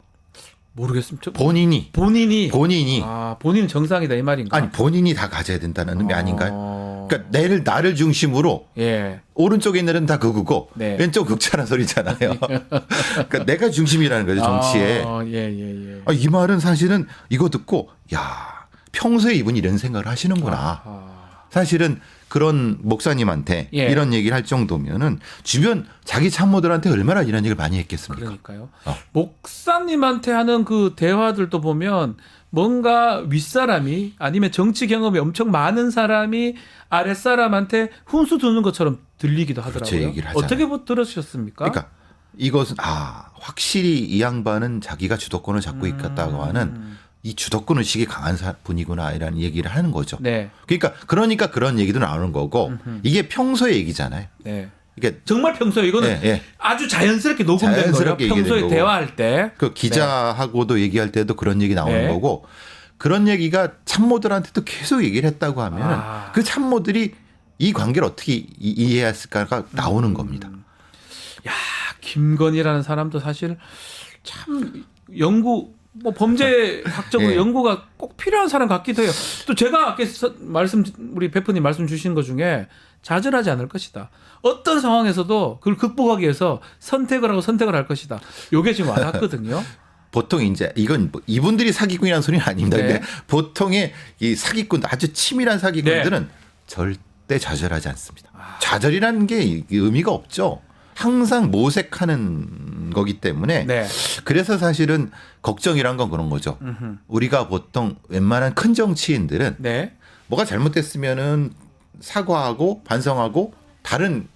모르겠습니다. 본인이 본인은 정상이다 이 말인가? 아니 본인이 다 가져야 된다는 의미 아닌가요? 그러니까 나를 중심으로 예. 오른쪽에 있는 애는 다 극우고 네. 왼쪽 극자라는 소리잖아요. 그러니까 내가 중심이라는 거죠 정치에. 예. 이 말은 사실은 이거 듣고 야 평소에 이분이 이런 생각을 하시는구나. 사실은 그런 목사님한테 예. 이런 얘기를 할 정도면은 주변 자기 참모들한테 얼마나 이런 얘기를 많이 했겠습니까? 그러니까요. 목사님한테 하는 그 대화들도 보면 뭔가 윗사람이 아니면 정치 경험이 엄청 많은 사람이 아랫사람한테 훈수 두는 것처럼 들리기도 하더라고요. 그렇죠, 얘기를 하잖아요. 어떻게 들으셨습니까? 그러니까 이것은 확실히 이 양반은 자기가 주도권을 잡고 있겠다고 하는 이 주도권 의식이 강한 분이구나라는 얘기를 하는 거죠. 네. 그러니까 그런 얘기도 나오는 거고 이게 평소의 얘기잖아요. 네. 그러니까 정말 평소에 이거는 아주 자연스럽게 녹음된 자연스럽게 거예요. 평소에 거고. 대화할 때. 그 기자하고도 얘기할 때도 그런 얘기 나오는 네. 거고 그런 얘기가 참모들한테도 계속 얘기를 했다고 하면 그 참모들이 이 관계를 어떻게 이해했을까가 나오는 겁니다. 야, 김건희라는 사람도 사실 참 범죄학적으로 예. 연구가 꼭 필요한 사람 같기도 해요. 또 제가 아까 우리 베프님 말씀 주신 것 중에 좌절하지 않을 것이다. 어떤 상황에서도 그걸 극복하기 위해서 선택을 할 것이다. 요게 지금 와닿거든요. 보통 이제 이건 이분들이 사기꾼이라는 소리는 아닙니다. 네. 근데 보통의 이 사기꾼 아주 치밀한 사기꾼들은 절대 좌절하지 않습니다. 좌절이라는 게 의미가 없죠. 항상 모색하는 거기 때문에 네. 그래서 사실은 걱정이란 건 그런 거죠. 우리가 보통 웬만한 큰 정치인들은 네. 뭐가 잘못됐으면은 사과하고 반성하고 다른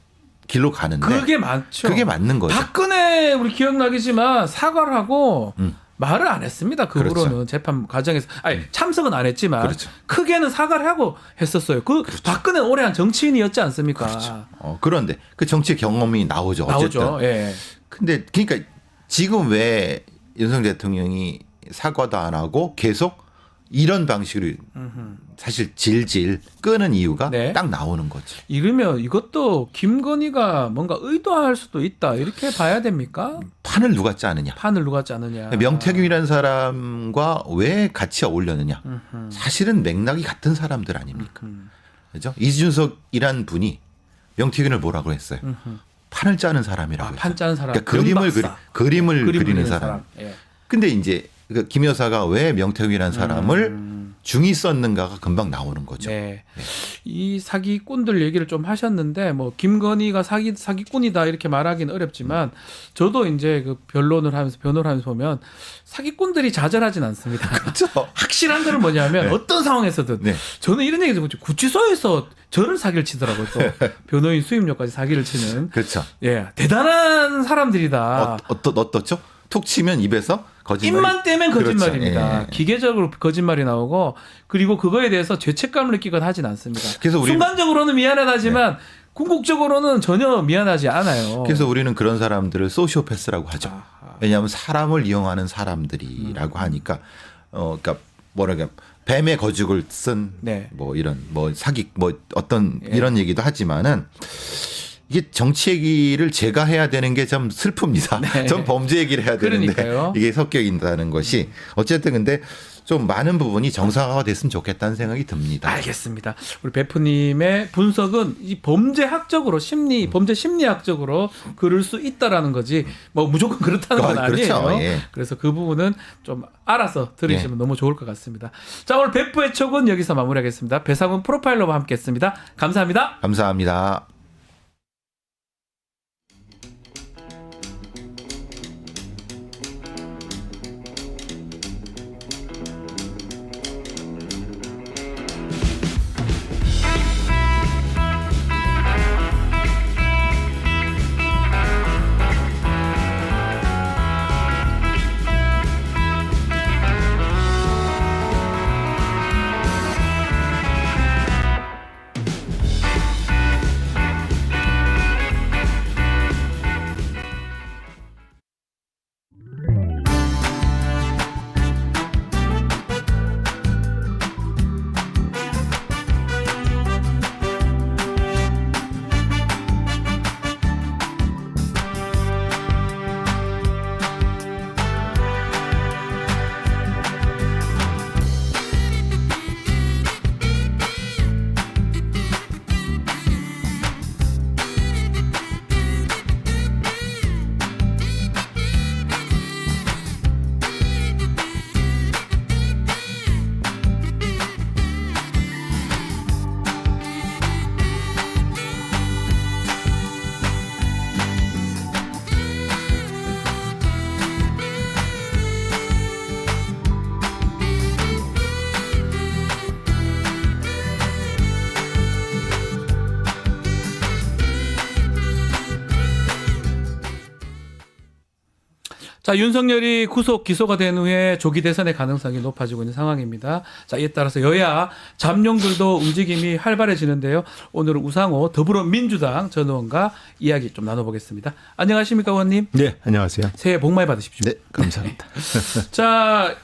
길로 가는데 그게 많죠. 그게 맞는 거죠. 박근혜 우리 기억나겠지만 사과를 하고 말을 안 했습니다. 그 후로는 그렇죠. 재판 과정에서 참석은 안 했지만 그렇죠. 크게는 사과를 하고 했었어요. 박근혜 오래 한 정치인이었지 않습니까? 그렇죠. 그런데 그 정치 경험이 나오죠. 어쨌든. 나오죠. 예. 근데 그러니까 지금 왜 윤석열 대통령이 사과도 안 하고 계속 이런 방식으로 사실 질질 끄는 이유가 네. 딱 나오는 거죠. 이러면 이것도 김건희가 뭔가 의도할 수도 있다 이렇게 봐야 됩니까? 판을 누가 짜느냐. 판을 누가 짜느냐. 명태균이라는 사람과 왜 같이 어울렸느냐. 사실은 맥락이 같은 사람들 아닙니까? 그죠? 이준석이란 분이 명태균을 뭐라고 했어요? 판을 짜는 사람이라고 했어요. 판 짜는 사람. 그러니까 그림을 그림 그리는 사람. 예. 근데 이제 김 여사가 왜 명태균이라는 사람을 중이 썼는가가 금방 나오는 거죠. 네. 이 사기꾼들 얘기를 좀 하셨는데 뭐 김건희가 사기꾼이다 이렇게 말하기는 어렵지만 저도 이제 그 변론을 하면서 보면 사기꾼들이 좌절하진 않습니다. 그렇죠. 확실한 거는 뭐냐면 네. 어떤 상황에서든 네. 저는 이런 얘기 듣고 구치소에서 저를 사기를 치더라고요. 또 변호인 수임료까지 사기를 치는. 그렇죠. 예, 대단한 사람들이다. 어떻죠? 툭 치면 입에서 거짓말. 입만 떼면 거짓말입니다. 그렇죠. 예. 기계적으로 거짓말이 나오고 그리고 그거에 대해서 죄책감을 느끼거나 하진 않습니다. 그래서 우리는- 순간적으로는 미안하다지만 궁극적으로는 전혀 미안하지 않아요. 그래서 우리는 그런 사람들을 소시오패스라고 하죠. 아하. 왜냐하면 사람을 이용하는 사람들이라고 하니까 그러니까 뭐랄까 뱀의 거죽을 쓴 네. 뭐 이런 뭐 사기 뭐 어떤 예. 이런 얘기도 하지만은 이게 정치 얘기를 제가 해야 되는 게 좀 슬픕니다. 네. 전 범죄 얘기를 해야 되는데 그러니까요. 이게 섞여 있다는 것이 어쨌든 근데 좀 많은 부분이 정상화가 됐으면 좋겠다는 생각이 듭니다. 알겠습니다. 우리 베프님의 분석은 이 범죄학적으로 범죄 심리학적으로 그럴 수 있다라는 거지 뭐 무조건 그렇다는 건 그렇죠. 아니에요. 예. 그래서 그 부분은 좀 알아서 들으시면 너무 좋을 것 같습니다. 자, 오늘 베프의 촉은 여기서 마무리하겠습니다. 배상훈 프로파일러와 함께했습니다. 감사합니다. 감사합니다. 자, 윤석열이 구속 기소가 된 후에 조기 대선의 가능성이 높아지고 있는 상황입니다. 자, 이에 따라서 여야 잠룡들도 움직임이 활발해지는데요. 오늘은 우상호 더불어민주당 전 의원과 이야기 좀 나눠보겠습니다. 안녕하십니까, 의원님? 네, 안녕하세요. 새해 복 많이 받으십시오. 네, 감사합니다. 자,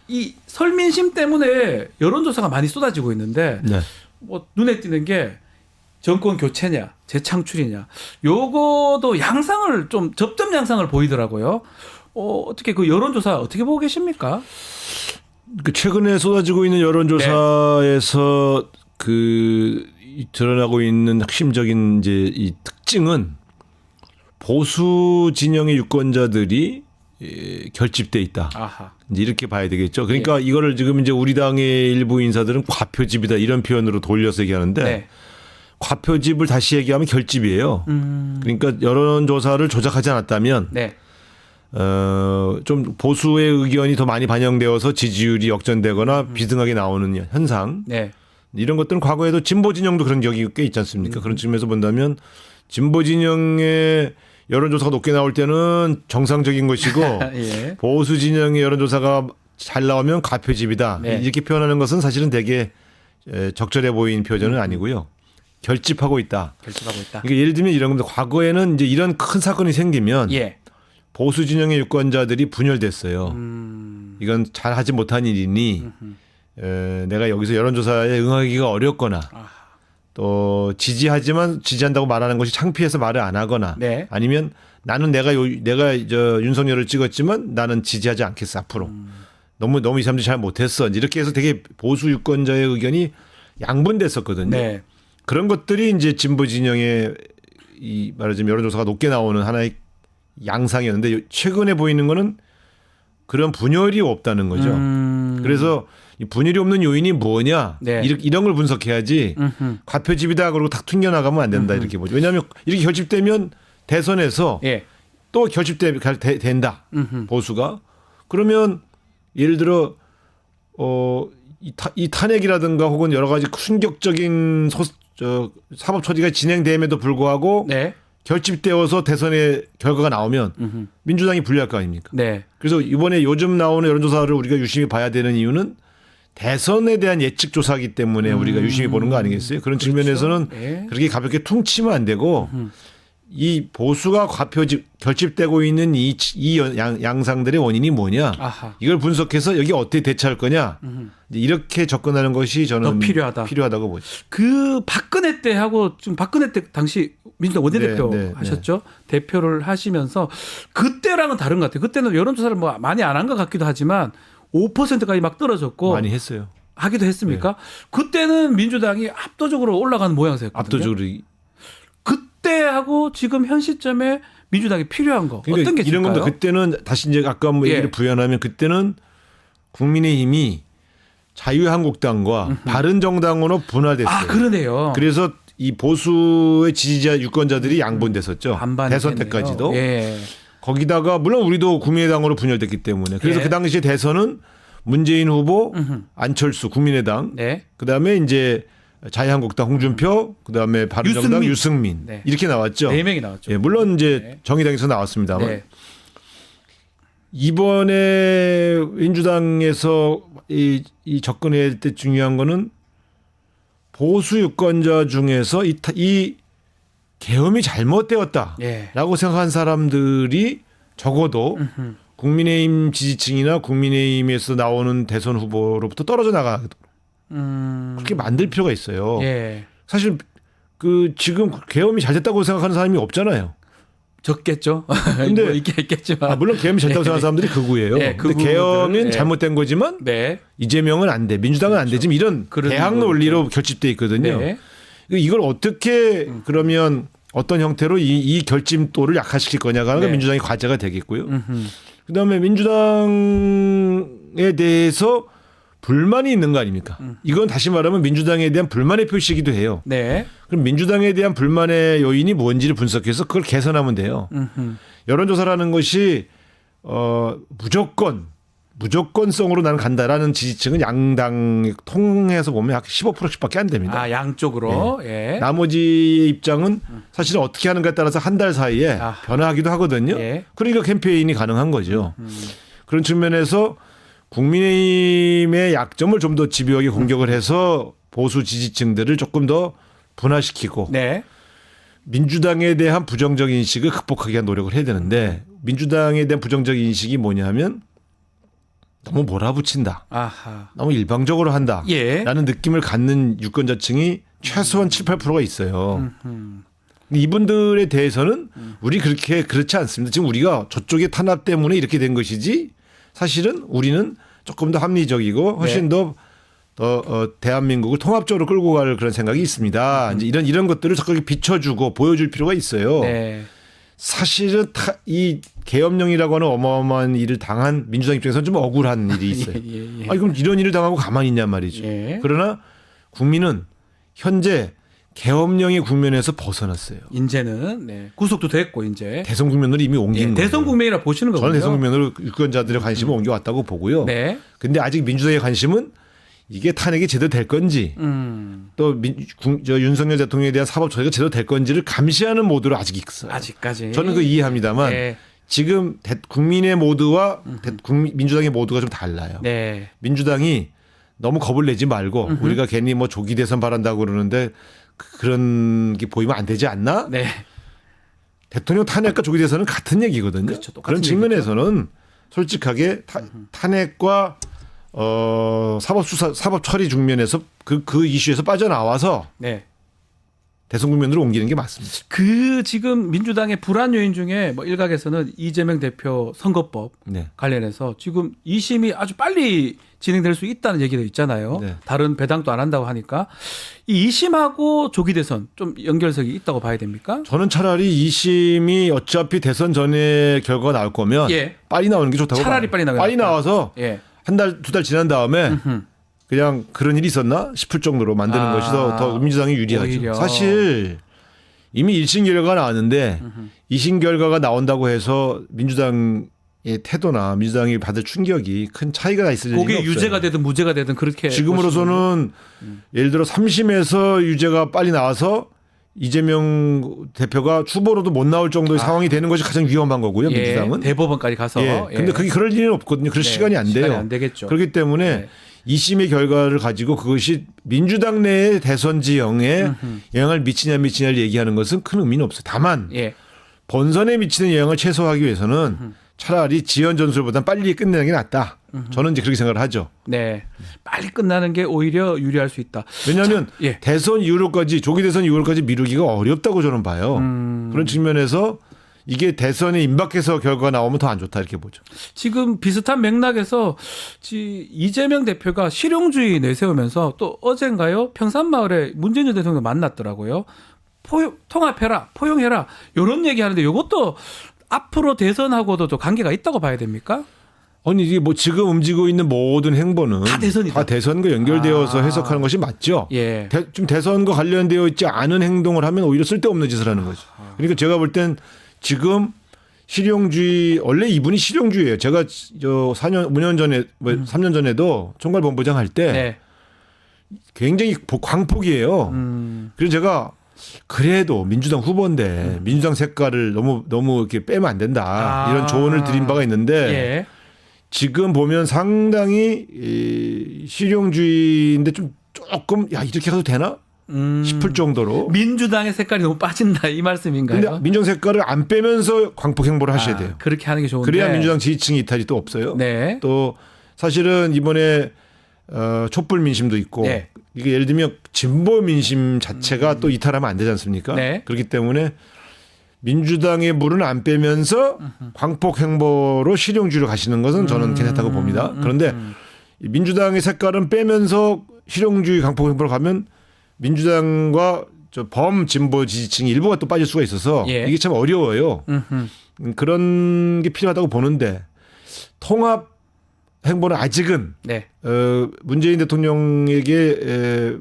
이 설민심 때문에 여론조사가 많이 쏟아지고 있는데 네. 뭐 눈에 띄는 게 정권 교체냐, 재창출이냐, 요거도 양상을 좀 접점 양상을 보이더라고요. 어떻게 그 여론조사 어떻게 보고 계십니까? 그 최근에 쏟아지고 있는 여론조사에서 드러나고 있는 핵심적인 이제 이 특징은 보수 진영의 유권자들이 결집돼 있다. 아하. 이제 이렇게 봐야 되겠죠. 그러니까 이거를 지금 이제 우리 당의 일부 인사들은 과표집이다 이런 표현으로 돌려서 얘기하는데 네. 과표집을 다시 얘기하면 결집이에요. 그러니까 여론조사를 조작하지 않았다면 네. 좀 보수의 의견이 더 많이 반영되어서 지지율이 역전되거나 비등하게 나오는 현상 네. 이런 것들은 과거에도 진보 진영도 그런 적이 꽤 있지 않습니까? 그런 측면에서 본다면 진보 진영의 여론조사가 높게 나올 때는 정상적인 것이고 예. 보수 진영의 여론조사가 잘 나오면 가표집이다. 네. 이렇게 표현하는 것은 사실은 되게 적절해 보이는 표현은 아니고요. 결집하고 있다. 결집하고 있다. 그러니까 예를 들면 이런 겁니다. 과거에는 이제 이런 큰 사건이 생기면 예. 보수 진영의 유권자들이 분열됐어요. 이건 잘 하지 못한 일이니 내가 여기서 여론조사에 응하기가 어렵거나 또 지지하지만 지지한다고 말하는 것이 창피해서 말을 안 하거나 네. 아니면 나는 내가 윤석열을 찍었지만 나는 지지하지 않겠어 앞으로. 너무 이 사람들이 잘 못했어. 이렇게 해서 되게 보수 유권자의 의견이 양분됐었거든요. 네. 그런 것들이 이제 진보 진영의 이 말하자면 여론조사가 높게 나오는 하나의 양상이었는데 최근에 보이는 거는 그런 분열이 없다는 거죠. 그래서 이 분열이 없는 요인이 뭐냐 네. 이런 걸 분석해야지 과표집이다 그러고 탁 튕겨나가면 안 된다 이렇게 보죠. 왜냐하면 이렇게 결집되면 대선에서 예. 또 된다 보수가 그러면 예를 들어 이 탄핵이라든가 혹은 여러 가지 충격적인 사법 처리가 진행됨에도 불구하고 네. 결집되어서 대선의 결과가 나오면 민주당이 불리할 거 아닙니까? 네. 그래서 이번에 요즘 나오는 여론조사를 우리가 유심히 봐야 되는 이유는 대선에 대한 예측 조사이기 때문에 우리가 유심히 보는 거 아니겠어요? 그런 측면에서는 예. 그렇게 가볍게 퉁치면 안 되고 이 보수가 결집되고 있는 이 양상들의 원인이 뭐냐 아하. 이걸 분석해서 여기 어떻게 대처할 거냐 이렇게 접근하는 것이 저는 더 필요하다고 보죠. 그 박근혜 때 하고 지금 박근혜 때 당시 민주당 원내대표 네, 네, 하셨죠. 대표를 하시면서 그때랑은 다른 것 같아요. 그때는 여론조사를 뭐 많이 안 한 것 같기도 하지만 5%까지 막 떨어졌고 많이 했어요. 하기도 했습니까? 그때는 민주당이 압도적으로 올라가는 모양새였거든요. 압도적으로. 그때하고 지금 현 시점에 민주당이 필요한 거 그러니까 어떤 게 이런 있을까요? 겁니다. 그때는 다시 이제 아까 뭐 얘기를 예. 부연하면 그때는 국민의힘이 자유한국당과 바른정당으로 분화됐어요. 아 그러네요. 그래서 이 보수의 지지자 유권자들이 양분됐었죠. 반반이 대선 됐네요. 때까지도. 예. 거기다가 물론 우리도 국민의당으로 분열됐기 때문에 그래서 예. 그 당시에 대선은 문재인 후보, 안철수 국민의당, 네. 그다음에 이제 자유한국당 홍준표, 그다음에 바른정당 유승민, 네. 이렇게 나왔죠. 4명이 나왔죠. 예, 물론 이제 네. 정의당에서 나왔습니다만 네. 이번에 민주당에서 이 접근할 때 중요한 거는 보수 유권자 중에서 이 계엄이 잘못되었다라고 예. 생각한 사람들이 적어도 국민의힘 지지층이나 국민의힘에서 나오는 대선 후보로부터 떨어져 나가도록 그렇게 만들 필요가 있어요. 예. 사실 그 지금 계엄이 잘 됐다고 생각하는 사람이 없잖아요. 적겠죠. 근데 뭐 있겠지만. 물론 계엄이 잘 됐다고 생각하는 사람들이 극우예요. 네, 근데 극우들. 계엄은 네. 잘못된 거지만 네. 이재명은 안 돼. 민주당은 안 되지. 이런 그런 대학 논리로 결집돼 있거든요. 네. 이걸 어떻게 그러면 어떤 형태로 이 결집도를 약화시킬 거냐가 네. 민주당의 과제가 되겠고요. 그다음에 민주당에 대해서 불만이 있는 거 아닙니까? 이건 다시 말하면 민주당에 대한 불만의 표시이기도 해요. 네. 그럼 민주당에 대한 불만의 요인이 뭔지를 분석해서 그걸 개선하면 돼요. 여론조사라는 것이 무조건성으로 나는 간다라는 지지층은 양당 통해서 보면 약 15%씩밖에 안 됩니다. 아 양쪽으로. 예. 나머지의 입장은 사실은 어떻게 하는가에 따라서 한 달 사이에 아. 변화하기도 하거든요. 예. 그러니까 캠페인이 가능한 거죠. 그런 측면에서 국민의힘의 약점을 좀 더 집요하게 공격을 해서 보수 지지층들을 조금 더 분화시키고 네. 민주당에 대한 부정적 인식을 극복하기 위한 노력을 해야 되는데 민주당에 대한 부정적 인식이 뭐냐면 너무 몰아붙인다. 아하. 너무 일방적으로 한다. 예. 라는 느낌을 갖는 유권자층이 최소한 7, 8%가 있어요. 근데 이분들에 대해서는 우리 그렇지 않습니다. 지금 우리가 저쪽의 탄압 때문에 이렇게 된 것이지 사실은 우리는 조금 더 합리적이고 훨씬 더 대한민국을 통합적으로 끌고 갈 그런 생각이 있습니다. 이제 이런 것들을 적극 비춰주고 보여줄 필요가 있어요. 네. 사실은 이 계엄령이라고 하는 어마어마한 일을 당한 민주당 입장에서는 좀 억울한 일이 있어요. 예. 아니 그럼 이런 일을 당하고 가만히 있냔 말이죠. 예. 그러나 국민은 현재 계엄령의 국면에서 벗어났어요. 이제는 네. 구속도 됐고 이제 대선 국면으로 이미 옮긴 예. 거예요. 대선 국면이라 보시는 거군요. 저는 대선 국면으로 유권자들의 관심을 옮겨왔다고 보고요. 네. 근데 아직 민주당의 관심은 이게 탄핵이 제대로 될 건지 또 윤석열 대통령에 대한 사법 처리가 제대로 될 건지를 감시하는 모드로 아직 있어요. 아직까지. 저는 그 이해합니다만 네. 지금 국민의 모드와 민주당의 모드가 좀 달라요. 네. 민주당이 너무 겁을 내지 말고 우리가 괜히 뭐 조기 대선 바란다고 그러는데 그런 게 보이면 안 되지 않나? 네. 대통령 탄핵과 조기 대선은 같은 얘기거든요. 그렇죠. 똑같은 그런 측면에서는 솔직하게 탄핵과 사법 처리 중면에서 그 이슈에서 빠져나와서 네. 대선 국면으로 옮기는 게 맞습니다. 그 지금 민주당의 불안 요인 중에 뭐 일각에서는 이재명 대표 선거법 네. 관련해서 지금 2심이 아주 빨리 진행될 수 있다는 얘기도 있잖아요. 네. 다른 배당도 안 한다고 하니까 이 2심하고 조기 대선 좀 연결성이 있다고 봐야 됩니까? 저는 차라리 2심이 어차피 대선 전에 결과가 나올 거면 예. 빨리 나오는 게 좋다고 차라리 봐요. 빨리 나와서 나와서 예. 한 달, 두 달 지난 다음에 그냥 그런 일이 있었나 싶을 정도로 만드는 것이 더 민주당이 유리하죠. 오히려. 사실 이미 1심 결과가 나왔는데 2심 결과가 나온다고 해서 민주당의 태도나 민주당이 받을 충격이 큰 차이가 있을 리가 그게 없어요. 유죄가 되든 무죄가 되든 그렇게 지금으로서는 예를 들어 3심에서 유죄가 빨리 나와서 이재명 대표가 후보로도 못 나올 정도의 상황이 되는 것이 가장 위험한 거고요. 예, 민주당은. 대법원까지 가서. 예. 근데 그게 그럴 일은 없거든요. 그럴 네, 시간이 안 돼요. 시간이 안 되겠죠. 그렇기 때문에 네. 2심의 결과를 가지고 그것이 민주당 내의 대선 지형에 영향을 미치냐를 얘기하는 것은 큰 의미는 없어요. 다만 예. 본선에 미치는 영향을 최소화하기 위해서는 차라리 지연 전술보다는 빨리 끝내는 게 낫다. 저는 이제 그렇게 생각을 하죠. 네. 빨리 끝나는 게 오히려 유리할 수 있다. 왜냐하면 예. 대선 이후로까지 조기 대선 이후로까지 미루기가 어렵다고 저는 봐요. 그런 측면에서 이게 대선에 임박해서 결과가 나오면 더 안 좋다 이렇게 보죠. 지금 비슷한 맥락에서 이재명 대표가 실용주의 내세우면서 또 어젠가요? 평산마을에 문재인 전 대통령 만났더라고요. 통합해라, 포용해라 이런 얘기하는데 이것도 앞으로 대선하고도 좀 관계가 있다고 봐야 됩니까? 아니 이게 뭐 지금 움직이고 있는 모든 행보는 다 대선이다. 다 대선과 연결되어서 해석하는 것이 맞죠. 예. 좀 대선과 관련되어 있지 않은 행동을 하면 오히려 쓸데없는 짓을 하는 거죠. 그러니까 제가 볼 땐 지금 실용주의 원래 이분이 실용주의예요. 제가 저 5년 전에 3년 전에도 총괄본부장 할 때 네. 굉장히 광폭이에요. 그래서 제가 그래도 민주당 후보인데 민주당 색깔을 너무 이렇게 빼면 안 된다. 이런 조언을 드린 바가 있는데 예. 지금 보면 상당히 이 실용주의인데 좀 조금 야 이렇게 가도 되나 싶을 정도로. 민주당의 색깔이 너무 빠진다 이 말씀인가요? 근데 민정 색깔을 안 빼면서 광폭 행보를 하셔야 돼요. 그렇게 하는 게 좋은데. 그래야 민주당 지지층 이탈이 또 없어요. 네. 또 사실은 이번에 촛불 민심도 있고 네. 이게 예를 들면 진보 민심 자체가 또 이탈하면 안 되지 않습니까? 네. 그렇기 때문에 민주당의 물은 안 빼면서 광폭 행보로 실용주의로 가시는 것은 저는 괜찮다고 봅니다. 그런데 이 민주당의 색깔은 빼면서 실용주의 광폭 행보로 가면 민주당과 저 범진보 지지층 일부가 또 빠질 수가 있어서 예. 이게 참 어려워요. 그런 게 필요하다고 보는데 통합 행보는 아직은 네. 문재인 대통령에게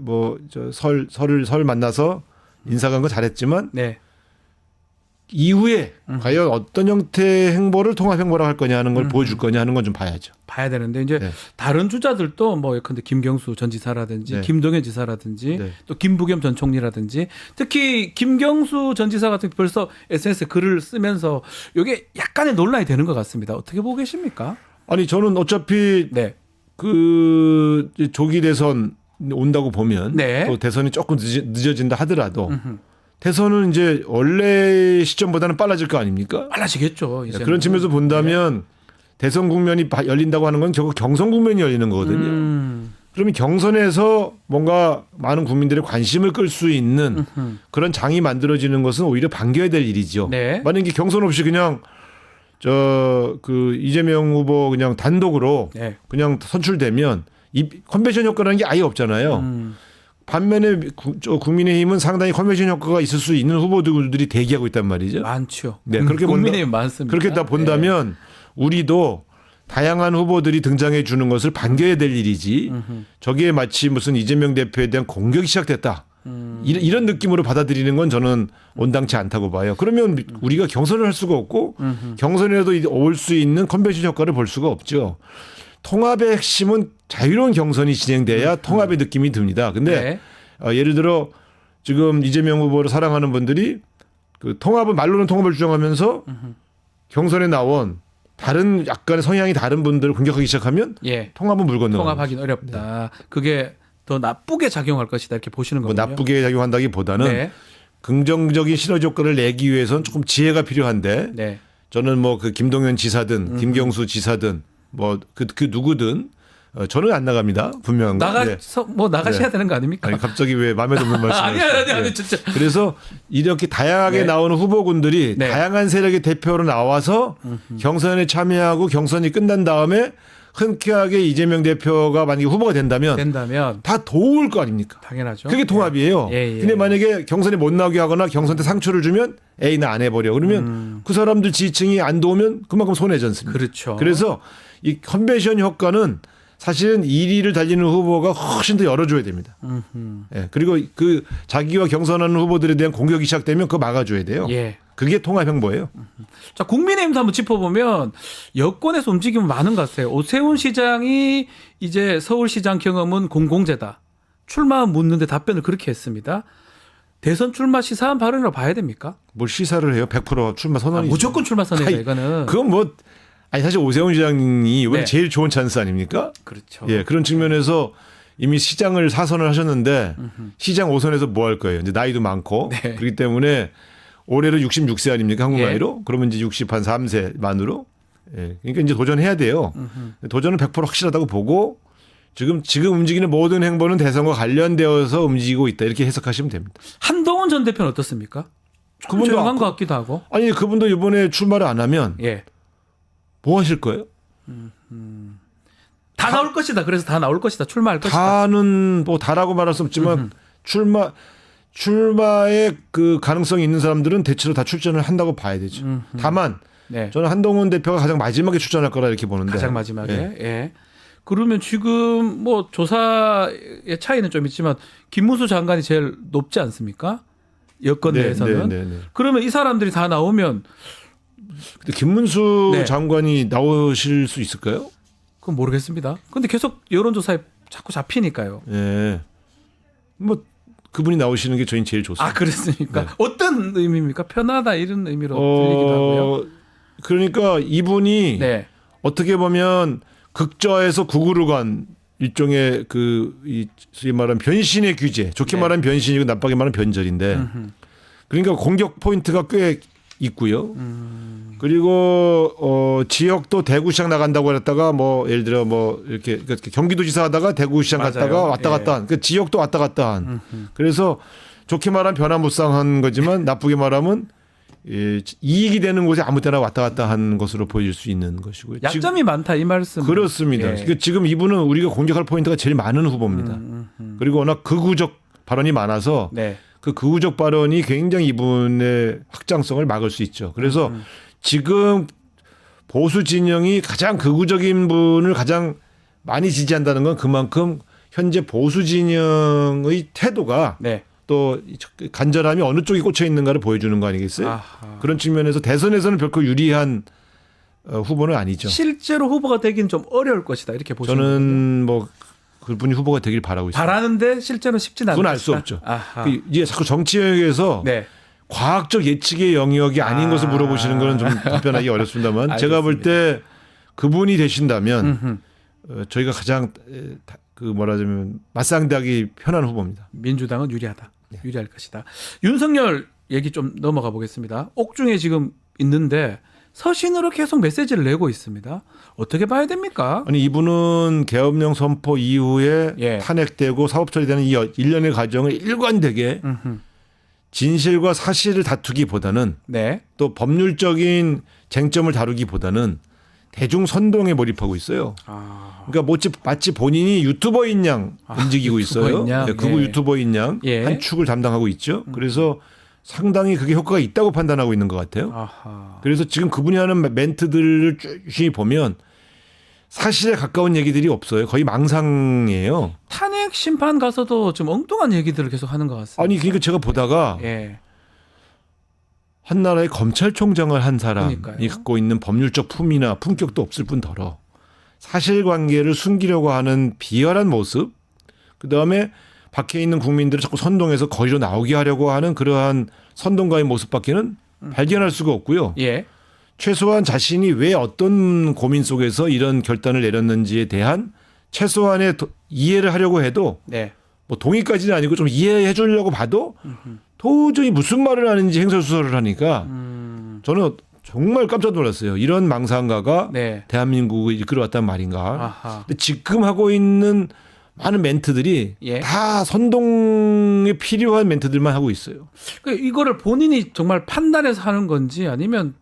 설 만나서 인사간 거 잘했지만 네. 이후에 과연 어떤 형태의 행보를 통합 행보라고 할 거냐 하는 걸 보여줄 거냐 하는 건 좀 봐야죠. 봐야 되는데 이제 네. 다른 주자들도 뭐 예컨대 김경수 전 지사라든지 네. 김동연 지사라든지 네. 또 김부겸 전 총리라든지 특히 김경수 전 지사 같은 경우 벌써 SNS에 글을 쓰면서 이게 약간의 논란이 되는 것 같습니다. 어떻게 보고 계십니까? 아니 저는 어차피 네. 그 조기 대선 온다고 보면 네. 또 대선이 조금 늦어진다 하더라도 대선은 이제 원래 시점보다는 빨라질 거 아닙니까? 빨라지겠죠. 이제는. 그런 측면에서 본다면 대선 국면이 열린다고 하는 건 결국 경선 국면이 열리는 거거든요. 그러면 경선에서 뭔가 많은 국민들의 관심을 끌 수 있는 그런 장이 만들어지는 것은 오히려 반겨야 될 일이죠. 네. 만약에 경선 없이 그냥 그 이재명 후보 그냥 단독으로 네. 그냥 선출되면 이 컨벤션 효과라는 게 아예 없잖아요. 반면에 국민의힘은 상당히 컨벤션 효과가 있을 수 있는 후보들이 대기하고 있단 말이죠. 많죠. 네, 그렇게 국민의힘 많습니다. 그렇게 다 본다면 우리도 다양한 후보들이 등장해 주는 것을 반겨야 될 일이지. 저기에 마치 무슨 이재명 대표에 대한 공격이 시작됐다. 이런 느낌으로 받아들이는 건 저는 온당치 않다고 봐요. 그러면 우리가 경선을 할 수가 없고 경선이라도 올 수 있는 컨벤션 효과를 볼 수가 없죠. 통합의 핵심은 자유로운 경선이 진행돼야 통합의 느낌이 듭니다. 근데 예를 들어 지금 이재명 후보를 사랑하는 분들이 그 통합은 말로는 통합을 주장하면서 경선에 나온 다른 약간의 성향이 다른 분들을 공격하기 시작하면 예. 통합은 물 건너. 통합하기는 어렵다. 그게 더 나쁘게 작용할 것이다 이렇게 보시는 뭐 거군요. 나쁘게 작용한다기보다는 네. 긍정적인 시너지 효과를 내기 위해서는 조금 지혜가 필요한데 네. 저는 뭐 그 김동연 지사든 김경수 지사든 뭐 그 누구든 저는 안 나갑니다. 분명한 거. 네. 나가셔야 네. 되는 거 아닙니까? 아니 갑자기 왜 마음에 드는 말씀을 아니 진짜. 그래서 이렇게 다양하게 네. 나오는 후보군들이 네. 다양한 세력의 대표로 나와서 경선에 참여하고 경선이 끝난 다음에 흔쾌하게 이재명 대표가 만약에 후보가 된다면 다 도울 거 아닙니까? 당연하죠. 그게 통합이에요. 예. 근데 만약에 경선에 못 나오게 하거나 경선 때 상처를 주면 에이 나 안 해버려. 그러면 그 사람들 지지층이 안 도우면 그만큼 손해지 않습니까? 그렇죠. 그래서 이 컨벤션 효과는 사실은 1위를 달리는 후보가 훨씬 더 열어줘야 됩니다. 예, 그리고 그 자기와 경선하는 후보들에 대한 공격이 시작되면 그거 막아줘야 돼요. 예. 그게 통합 행보예요. 자, 국민의힘도 한번 짚어보면 여권에서 움직임은 많은 것 같아요. 오세훈 시장이 이제 서울시장 경험은 공공재다. 출마 묻는데 답변을 그렇게 했습니다. 대선 출마 시사한 발언이라고 봐야 됩니까? 뭘 시사를 해요? 100% 출마 선언이 무조건 출마 선언이다 아니, 이거는. 그건 뭐 아니 사실 오세훈 시장이 이번에 네. 제일 좋은 찬스 아닙니까? 그렇죠. 예, 그런 측면에서 이미 시장을 사선을 하셨는데 시장 5선에서 뭐 할 거예요? 이제 나이도 많고 네. 그렇기 때문에 올해로 66세 아닙니까? 한국 예. 나이로? 그러면 이제 63세 만으로. 예. 그러니까 이제 도전해야 돼요. 도전은 100% 확실하다고 보고 지금 움직이는 모든 행보는 대선과 관련되어서 움직이고 있다. 이렇게 해석하시면 됩니다. 한동훈 전 대표는 어떻습니까? 좀 그분도 조용한 것 같기도 하고. 아니 그분도 이번에 출마를 안 하면 예. 뭐 하실 거예요? 다 나올 것이다. 그래서 다 나올 것이다. 출마할 것이다. 다는 뭐 다라고 말할 수 없지만 출마의 그 가능성이 있는 사람들은 대체로 다 출전을 한다고 봐야 되죠. 다만 네. 저는 한동훈 대표가 가장 마지막에 출전할 거라 이렇게 보는데 가장 마지막에. 예. 예. 그러면 지금 뭐 조사의 차이는 좀 있지만 김문수 장관이 제일 높지 않습니까? 여권 내에서는. 네. 그러면 이 사람들이 다 나오면 근데 김문수 네. 장관이 나오실 수 있을까요? 그건 모르겠습니다. 근데 계속 여론조사에 자꾸 잡히니까요. 예. 뭐 그분이 나오시는 게 저희는 제일 좋습니다. 아, 그렇습니까? 네. 어떤 의미입니까? 편하다 이런 의미로 들리기도 하고요. 그러니까 이분이 네. 어떻게 보면 극좌에서 극우로 간 일종의 이 소위 말하는 변신의 규제, 좋게 네. 말하면 변신이고 나쁘게 말하면 변절인데, 그러니까 공격 포인트가 꽤 있고요. 그리고 지역도 대구시장 나간다고 했다가 뭐 예를 들어 뭐 이렇게 경기도지사 하다가 대구시장 맞아요. 갔다가 왔다 예. 갔다 한, 그 지역도 왔다 갔다 한. 그래서 좋게 말하면 변화무쌍한 거지만 나쁘게 말하면 이익이 되는 곳에 아무 때나 왔다 갔다 한 것으로 보여질 수 있는 것이고요. 약점이 많다 이 말씀. 그렇습니다. 예. 그러니까 지금 이분은 우리가 공격할 포인트가 제일 많은 후보입니다. 그리고 워낙 극우적 발언이 많아서 네. 그 극우적 발언이 굉장히 이분의 확장성을 막을 수 있죠. 그래서 지금 보수 진영이 가장 극우적인 분을 가장 많이 지지한다는 건 그만큼 현재 보수 진영의 태도가 네. 또 간절함이 어느 쪽에 꽂혀 있는가를 보여주는 거 아니겠어요? 아하. 그런 측면에서 대선에서는 결코 유리한 후보는 아니죠. 실제로 후보가 되긴 좀 어려울 것이다 이렇게 보시는 거군요. 저는 뭐 그분이 후보가 되길 바라고 있습니다. 바라는데 실제로 쉽진 않은 그건 알 수 것이다. 없죠. 아하. 이제 자꾸 정치 영역에서 네. 과학적 예측의 영역이 아닌 것을 물어보시는 거는 좀 답변하기 어렵습니다만 제가 볼 때 그분이 되신다면 저희가 가장 그 뭐라자면 맞상대하기 편한 후보입니다. 민주당은 유리하다. 네. 유리할 것이다. 윤석열 얘기 좀 넘어가 보겠습니다. 옥중에 지금 있는데 서신으로 계속 메시지를 내고 있습니다. 어떻게 봐야 됩니까? 아니 이분은 계엄령 선포 이후에 예. 탄핵되고 사법 처리되는 이 일련의 과정을 일관되게 진실과 사실을 다투기보다는 네. 또 법률적인 쟁점을 다루기보다는 대중 선동에 몰입하고 있어요. 아, 그러니까 마치 본인이 유튜버인 양 움직이고 있어요. 유튜버인 양? 네, 극우 예. 유튜버인 양 예. 한 축을 담당하고 있죠. 그래서 상당히 그게 효과가 있다고 판단하고 있는 것 같아요. 아하. 그래서 지금 그분이 하는 멘트들을 쭉 보면 사실에 가까운 얘기들이 없어요. 거의 망상이에요. 탄핵 심판 가서도 좀 엉뚱한 얘기들을 계속 하는 것 같습니다. 아니 그러니까 제가 보다가 예. 한 나라의 검찰총장을 한 사람이 그러니까요. 갖고 있는 법률적 품이나 품격도 없을 뿐더러 사실관계를 숨기려고 하는 비열한 모습, 그다음에 밖에 있는 국민들을 자꾸 선동해서 거리로 나오게 하려고 하는 그러한 선동가의 모습밖에는 발견할 수가 없고요. 예. 최소한 자신이 왜 어떤 고민 속에서 이런 결단을 내렸는지에 대한 최소한의 이해를 하려고 해도 네. 뭐 동의까지는 아니고 좀 이해해 주려고 봐도 도저히 무슨 말을 하는지 행설수설을 하니까 저는 정말 깜짝 놀랐어요. 이런 망상가가 네. 대한민국을 이끌어왔단 말인가. 아하. 근데 지금 하고 있는 많은 멘트들이 예. 다 선동에 필요한 멘트들만 하고 있어요. 이거를 본인이 정말 판단해서 하는 건지 아니면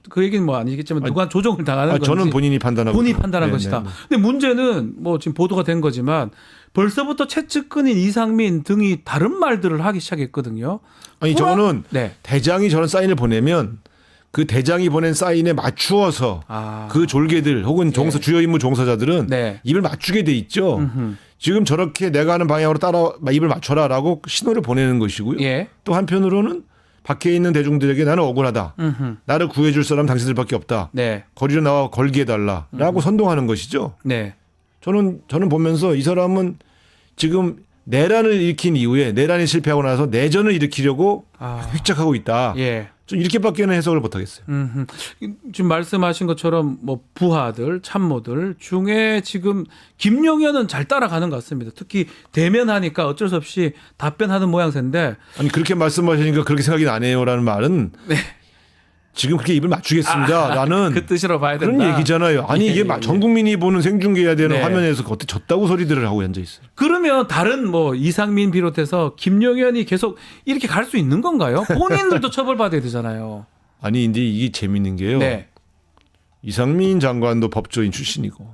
그 얘기는 뭐 아니겠지만 누가 조정을 당하는 건지 저는 본인이 판단하고 본인이 있어요. 판단한 네, 것이다. 네, 네. 근데 문제는 뭐 지금 보도가 된 거지만 벌써부터 최측근인 이상민 등이 다른 말들을 하기 시작했거든요. 아니 저는 네. 대장이 저런 사인을 보내면 그 대장이 보낸 사인에 맞추어서 아. 그 졸개들 혹은 종사 주요 임무 종사자들은 네. 입을 맞추게 돼 있죠. 지금 저렇게 내가 하는 방향으로 따라 입을 맞춰라라고 신호를 보내는 것이고요. 예. 또 한편으로는 밖에 있는 대중들에게 나는 억울하다. 음흠. 나를 구해줄 사람 당신들밖에 없다. 네. 거리로 나와 걸게 해달라라고 선동하는 것이죠. 네. 저는 보면서 이 사람은 지금 내란을 일으킨 이후에 내란이 실패하고 나서 내전을 일으키려고 아. 획작하고 있다. 예. 좀 이렇게밖에는 해석을 못하겠어요. 지금 말씀하신 것처럼 뭐 부하들, 참모들 중에 지금 김용현은 잘 따라가는 것 같습니다. 특히 대면하니까 어쩔 수 없이 답변하는 모양새인데 아니 그렇게 말씀하시니까 그렇게 생각이 나네요라는 말은 네. 지금 그렇게 입을 맞추겠습니다라는 그 뜻으로 봐야 된다. 그런 얘기잖아요. 아니 이게 전 국민이 보는 생중계해야 되는 네. 화면에서 어떻게 졌다고 소리들을 하고 앉아 있어요. 그러면 다른 뭐 이상민 비롯해서 김용현이 계속 이렇게 갈 수 있는 건가요? 본인들도 처벌받아야 되잖아요. 아니 근데 이게 재밌는 게요. 네. 이상민 장관도 법조인 출신이고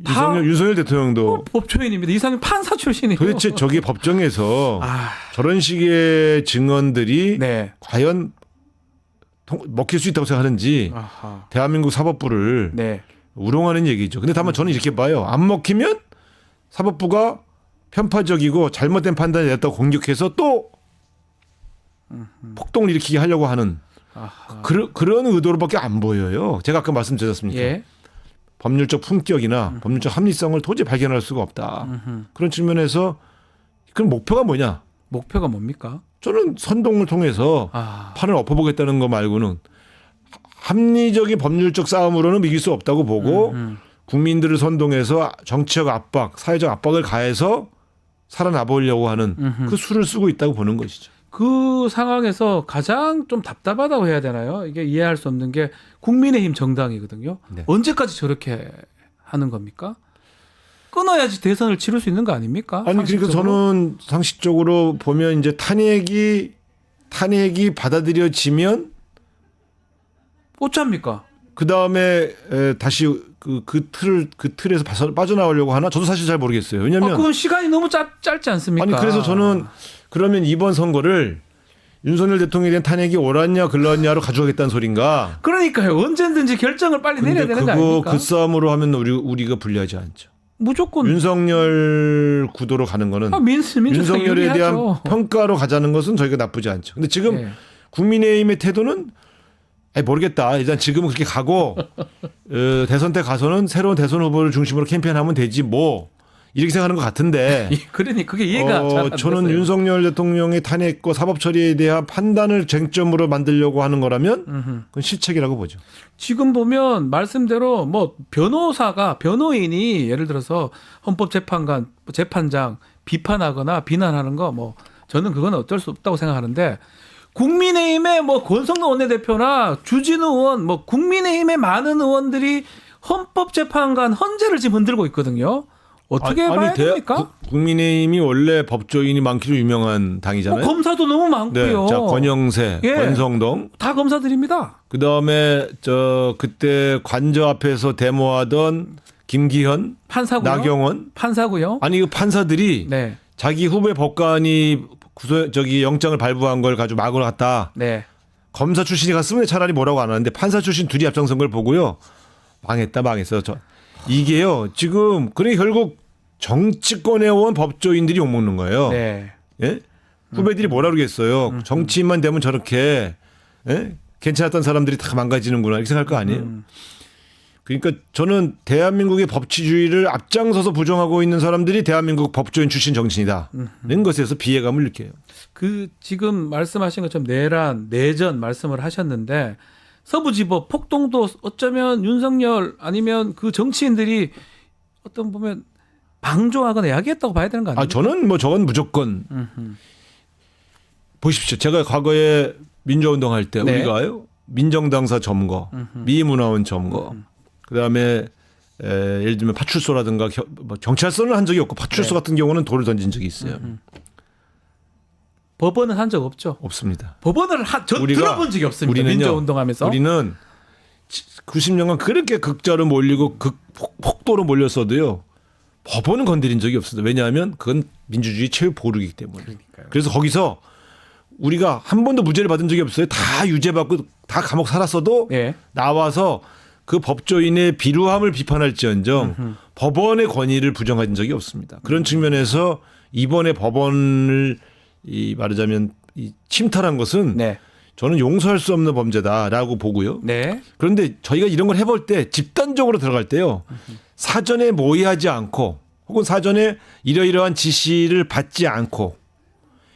다- 윤석열 대통령도 법조인입니다. 이상민 판사 출신이에요. 도대체 저기 법정에서 아, 저런 식의 증언들이 네. 과연 먹힐 수 있다고 생각하는지 아하. 대한민국 사법부를 네. 우롱하는 얘기죠. 근데 다만 저는 이렇게 봐요. 안 먹히면 사법부가 편파적이고 잘못된 판단을 내렸다고 공격해서 또 폭동을 일으키게 하려고 하는 아하. 그런 의도로밖에 안 보여요. 제가 아까 말씀드렸습니까? 예. 법률적 품격이나 법률적 합리성을 도저히 발견할 수가 없다. 그런 측면에서 그럼 목표가 뭐냐? 목표가 뭡니까? 저는 선동을 통해서 아. 판을 엎어보겠다는 거 말고는 합리적인 법률적 싸움으로는 이길 수 없다고 보고 국민들을 선동해서 정치적 압박, 사회적 압박을 가해서 살아나 보려고 하는 그 수를 쓰고 있다고 보는 것이죠. 그 상황에서 가장 좀 답답하다고 해야 되나요? 이게 이해할 수 없는 게 국민의힘 정당이거든요. 네. 언제까지 저렇게 하는 겁니까? 끊어야지 대선을 치를 수 있는 거 아닙니까? 아니 그러니까 상식적으로? 저는 상식적으로 보면 이제 탄핵이 받아들여지면 어쩝니까? 그 다음에 다시 그 틀에서 빠져나오려고 하나? 저도 사실 잘 모르겠어요. 왜냐하면 그건 시간이 너무 짧지 않습니까? 아니 그래서 저는 그러면 이번 선거를 윤석열 대통령에 대한 탄핵이 옳았냐 글렀냐로 가져가겠다는 소린가? 그러니까요. 언제든지 결정을 빨리 내려야 되는 거 아닙니까? 그 싸움으로 하면 우리가 불리하지 않죠. 무조건 윤석열 구도로 가는 거는 민주당이 윤석열에 대한 유리하죠. 평가로 가자는 것은 저희가 나쁘지 않죠. 근데 지금 예. 국민의힘의 태도는 모르겠다. 일단 지금은 그렇게 가고 대선 때 가서는 새로운 대선 후보를 중심으로 캠페인하면 되지 뭐 이렇게 생각하는 것 같은데 그러니 그게 이해가 잘 안 됐어요. 저는 윤석열 대통령의 탄핵과 사법 처리에 대한 판단을 쟁점으로 만들려고 하는 거라면 그건 실책이라고 보죠. 지금 보면 말씀대로 뭐 변호인이 예를 들어서 헌법재판관, 재판장 비판하거나 비난하는 거 뭐 저는 그건 어쩔 수 없다고 생각하는데 국민의힘의 뭐 권성동 원내대표나 주진우 의원, 뭐 국민의힘의 많은 의원들이 헌법재판관 헌재를 지금 흔들고 있거든요. 어떻게 봐야 됩니까? 국민의힘이 원래 법조인이 많기로 유명한 당이잖아요. 검사도 너무 네, 많고요. 자 권영세, 예. 권성동, 다 검사들입니다. 그 다음에 그때 관저 앞에서 데모하던 김기현, 판사고요. 나경원, 판사고요. 아니 그 판사들이 네, 자기 후배 법관이 영장을 발부한 걸 가지고 막으러 갔다. 네. 검사 출신이 갔으면 차라리 뭐라고 안 하는데 판사 출신 둘이 앞장선 걸 보고요. 망했어. 이게요. 지금 그래 결국 정치권에 온 법조인들이 욕먹는 거예요. 네. 예? 후배들이 뭐라 그러겠어요. 정치인만 되면 저렇게 괜찮았던 사람들이 다 망가지는구나 이렇게 생각할 거 아니에요. 그러니까 저는 대한민국의 법치주의를 앞장서서 부정하고 있는 사람들이 대한민국 법조인 출신 정치인이다는 것에서 비애감을 느껴요. 그 지금 말씀하신 것처럼 내전 말씀을 하셨는데 서부지법 폭동도 어쩌면 윤석열 아니면 그 정치인들이 어떤 보면 방조하거나 야기했다고 봐야 되는 거 아닙니까? 저는 저건 무조건 보십시오. 제가 과거에 민주화운동할 때 네. 우리가요 민정당사 점거, 미문화원 점거, 그다음에 예를 들면 파출소라든가 경찰서는 한 적이 없고 파출소 네. 같은 경우는 돌을 던진 적이 있어요. 법원은 한 적 없죠. 없습니다. 법원을 들어본 적이 없습니다. 민주화운동하면서. 우리는 90년간 그렇게 극자로 몰리고 폭도로 몰렸어도요. 법원은 건드린 적이 없습니다. 왜냐하면 그건 민주주의 최후 보루이기 때문에. 그러니까요. 그래서 거기서 우리가 한 번도 무죄를 받은 적이 없어요. 다 유죄받고 다 감옥 살았어도 예. 나와서 그 법조인의 비루함을 비판할지언정 법원의 권위를 부정한 적이 없습니다. 그런 측면에서 이번에 법원을 말하자면 침탈한 것은 네. 저는 용서할 수 없는 범죄다라고 보고요. 네. 그런데 저희가 이런 걸 해볼 때 집단적으로 들어갈 때요. 사전에 모의하지 않고 혹은 사전에 이러이러한 지시를 받지 않고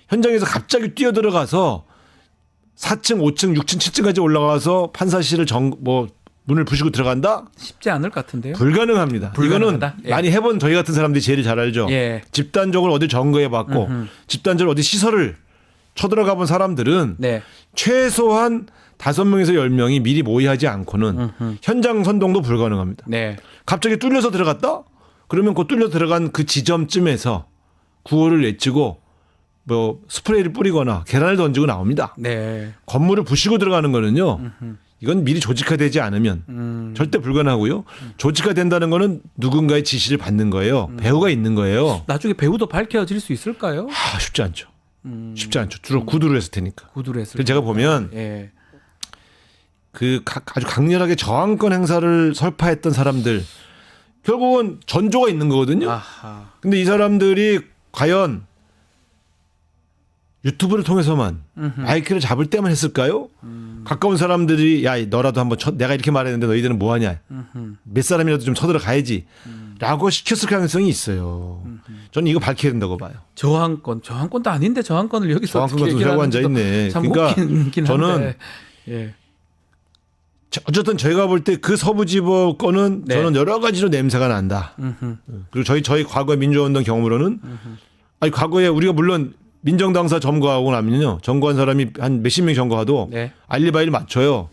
현장에서 갑자기 뛰어들어가서 4층, 5층, 6층, 7층까지 올라가서 판사실을 문을 부시고 들어간다? 쉽지 않을 것 같은데요. 불가능합니다. 불가능하다? 이거는 예. 많이 해본 저희 같은 사람들이 제일 잘 알죠. 예. 집단적으로 어디 점거해봤고 집단적으로 어디 시설을 쳐들어가 본 사람들은 네. 최소한 5명에서 10명이 미리 모의하지 않고는 현장 선동도 불가능합니다. 네. 갑자기 뚫려서 들어갔다? 그러면 그 뚫려 들어간 그 지점쯤에서 구호를 외치고 뭐 스프레이를 뿌리거나 계란을 던지고 나옵니다. 네. 건물을 부시고 들어가는 거는요. 이건 미리 조직화되지 않으면 절대 불가능하고요. 조직화된다는 거는 누군가의 지시를 받는 거예요. 배우가 있는 거예요. 나중에 배우도 밝혀질 수 있을까요? 쉽지 않죠. 쉽지 않죠. 주로 구두로 했을 테니까. 구두를 했을 그래서 제가 보면 예. 아주 강렬하게 저항권 행사를 설파했던 사람들 결국은 전조가 있는 거거든요. 아하. 근데 이 사람들이 과연 유튜브를 통해서만 마이크를 잡을 때만 했을까요? 가까운 사람들이 야 너라도 한번 내가 이렇게 말했는데 너희들은 뭐하냐. 몇 사람이라도 좀 쳐들어가야지. 라고 시켰을 가능성이 있어요. 저는 이거 밝혀야 된다고 봐요. 저항권도 아닌데 저항권을 여기서 저항권 같은 세고 앉아있네. 참 그러니까 웃긴 저는 한데. 예. 어쨌든 저희가 볼 때 그 서부지법 건은 네. 저는 여러 가지로 냄새가 난다. 그리고 저희 과거 민주화운동 경험으로는 아니 과거에 우리가 물론 민정당사 점거하고 나면요. 점거한 사람이 한 몇십 명 점거하도 네. 알리바이를 맞춰요.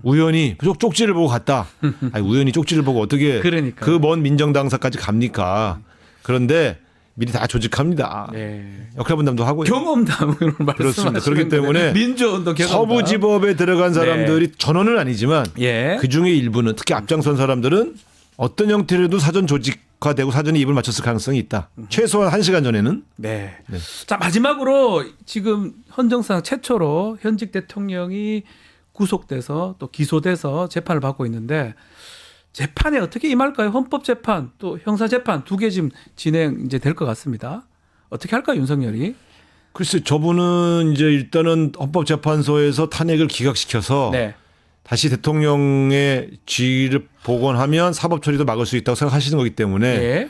우연히 쪽지를 보고 갔다. 아니 우연히 쪽지를 보고 어떻게 그러니까요. 그 먼 민정당사까지 갑니까? 그런데 미리 다 조직합니다. 네. 역할분담도 하고요. 경험담을 말씀하시는 그렇습니다. 그렇기 때문에 민주운동 경험담. 서부지법에 들어간 사람들이 전원은 아니지만 예. 그 중에 일부는 특히 앞장선 사람들은 어떤 형태로도 사전 조직화되고 사전에 입을 맞췄을 가능성이 있다. 최소한 1시간 전에는. 네. 네. 자 마지막으로 지금 헌정상 최초로 현직 대통령이 구속돼서 또 기소돼서 재판을 받고 있는데 재판에 어떻게 임할까요? 헌법재판 또 형사재판 두 개 지금 진행 이제 될 것 같습니다. 어떻게 할까요, 윤석열이? 글쎄 저분은 이제 일단은 헌법재판소에서 탄핵을 기각시켜서 네. 다시 대통령의 지위를 복원하면 사법처리도 막을 수 있다고 생각하시는 거기 때문에 예.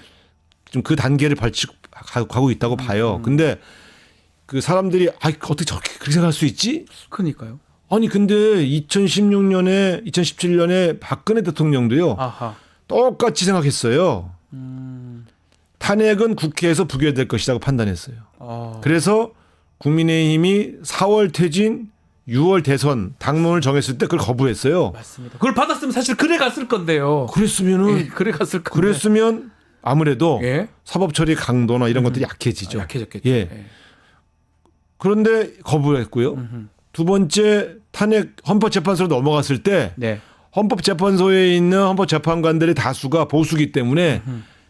좀 그 단계를 가고 있다고 봐요. 근데 그 사람들이 어떻게 저렇게 그렇게 생각할 수 있지? 그러니까요. 아니 근데 2017년에 박근혜 대통령도요. 아하. 똑같이 생각했어요. 탄핵은 국회에서 부결될 것이라고 판단했어요. 그래서 국민의힘이 4월 퇴진, 6월 대선 당론을 정했을 때 그걸 거부했어요. 맞습니다. 그걸 받았으면 사실 그래 갔을 건데요. 그랬으면은 예, 그래 갔을 건데. 그랬으면 아무래도 예. 사법 처리 강도나 이런 것들이 약해지죠. 약해졌겠죠. 예. 그런데 거부했고요. 두 번째 탄핵 헌법재판소로 넘어갔을 때 네. 헌법재판소에 있는 헌법재판관들의 다수가 보수기 때문에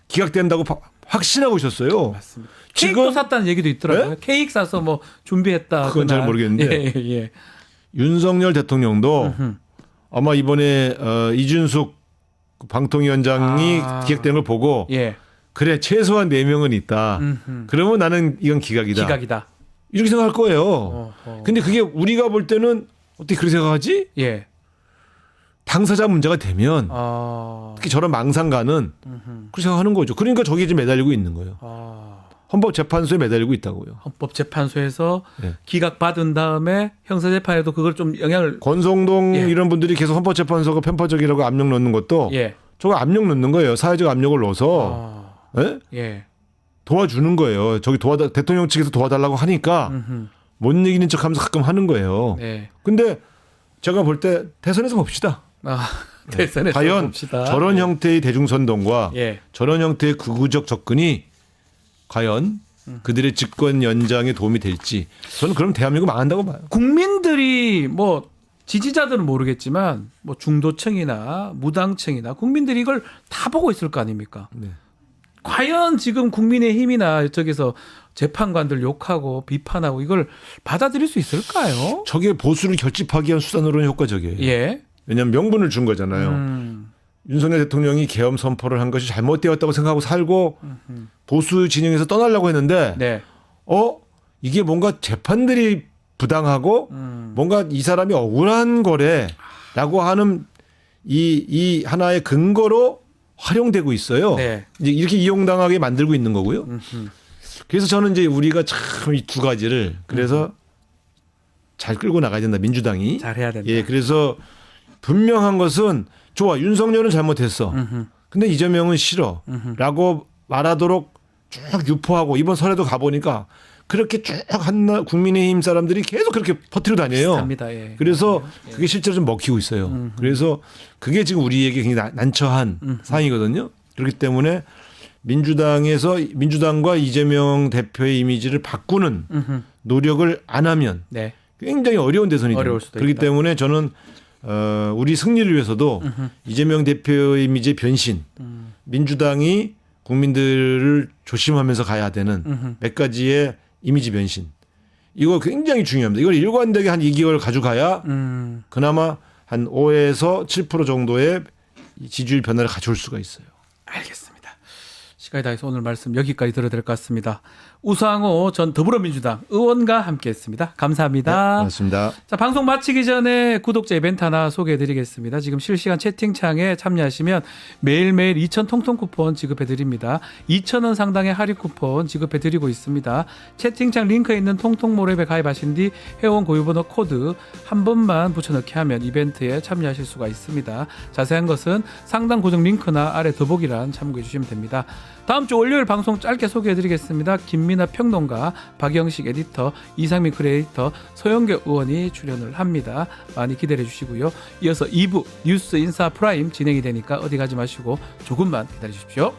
기각된다고 확신하고 있었어요. 맞습니다. 케이크도 샀다는 얘기도 있더라고요. 케이크 사서 뭐 준비했다. 그건 잘 모르겠는데. 예. 윤석열 대통령도 아마 이번에 이준숙 방통위원장이 기각되는 걸 보고 예. 그래 최소한 4명은 있다. 그러면 나는 이건 기각이다. 기각이다. 이렇게 생각할 거예요. 근데 그게 우리가 볼 때는 어떻게 그렇게 생각하지? 예. 당사자 문제가 되면 특히 저런 망상가는 그렇게 생각하는 거죠. 그러니까 저기에 지금 매달리고 있는 거예요. 헌법재판소에 매달리고 있다고요. 헌법재판소에서 네. 기각받은 다음에 형사재판에도 그걸 좀 영향을 권성동 예. 이런 분들이 계속 헌법재판소가 편파적이라고 압력 넣는 것도 예. 저거 압력 넣는 거예요. 사회적 압력을 넣어서 예? 예. 도와주는 거예요. 저기 대통령 측에서 도와달라고 하니까 못 이기는 척하면서 가끔 하는 거예요. 네. 근데 제가 볼 때 대선에서 봅시다. 대선에서 과연 봅시다. 저런 형태의 대중선동과 예. 저런 형태의 극우적 접근이 과연 그들의 집권 연장에 도움이 될지 저는 그럼 대한민국 망한다고 봐요. 국민들이 뭐 지지자들은 모르겠지만 뭐 중도층이나 무당층이나 국민들이 이걸 다 보고 있을 거 아닙니까? 네. 과연 지금 국민의힘이나 저기서 재판관들 욕하고 비판하고 이걸 받아들일 수 있을까요? 저게 보수를 결집하기 위한 수단으로는 효과적이에요. 예. 왜냐하면 명분을 준 거잖아요. 윤석열 대통령이 계엄 선포를 한 것이 잘못되었다고 생각하고 살고 보수 진영에서 떠나려고 했는데 네. 이게 뭔가 재판들이 부당하고 뭔가 이 사람이 억울한 거래라고 하는 이 하나의 근거로 활용되고 있어요. 네. 이제 이렇게 이용당하게 만들고 있는 거고요. 그래서 저는 이제 우리가 참 이 두 가지를 그래서 잘 끌고 나가야 된다. 민주당이. 잘해야 된다. 예, 그래서 분명한 것은 좋아. 윤석열은 잘못했어. 근데 이재명은 싫어. 라고 말하도록 쭉 유포하고 이번 설에도 가보니까 그렇게 쭉 국민의힘 사람들이 계속 그렇게 퍼뜨려 다녀요. 비슷합니다. 예. 그래서 그게 실제로 좀 먹히고 있어요. 그래서 그게 지금 우리에게 굉장히 난처한 상황이거든요. 그렇기 때문에 민주당과 이재명 대표의 이미지를 바꾸는 노력을 안 하면 네. 굉장히 어려운 대선이 어려울 됩니다. 수도 그렇기 있다. 때문에 저는 우리 승리를 위해서도 이재명 대표의 이미지의 변신, 민주당이 국민들을 조심하면서 가야 되는 몇 가지의 이미지 변신. 이거 굉장히 중요합니다. 이걸 일관되게 한 2개월 가져가야 그나마 한 5에서 7% 정도의 지지율 변화를 가져올 수가 있어요. 알겠습니다. 시간이 다 해서 오늘 말씀 여기까지 들어야 될 것 같습니다. 우상호 전 더불어민주당 의원과 함께했습니다. 감사합니다. 고맙습니다. 자, 방송 마치기 전에 구독자 이벤트 하나 소개해드리겠습니다. 지금 실시간 채팅창에 참여하시면 매일매일 2,000 통통 쿠폰 지급해드립니다. 2,000원 상당의 할인 쿠폰 지급해드리고 있습니다. 채팅창 링크에 있는 통통모랩에 가입하신 뒤 회원 고유번호 코드 한 번만 붙여넣기 하면 이벤트에 참여하실 수가 있습니다. 자세한 것은 상단 고정 링크나 아래 더보기란 참고해 주시면 됩니다. 다음 주 월요일 방송 짧게 소개해드리겠습니다. 김민아 평론가, 박영식 에디터, 이상민 크리에이터, 소영교 의원이 출연을 합니다. 많이 기대해 주시고요. 이어서 2부 뉴스 인사 프라임 진행이 되니까 어디 가지 마시고 조금만 기다려 주십시오.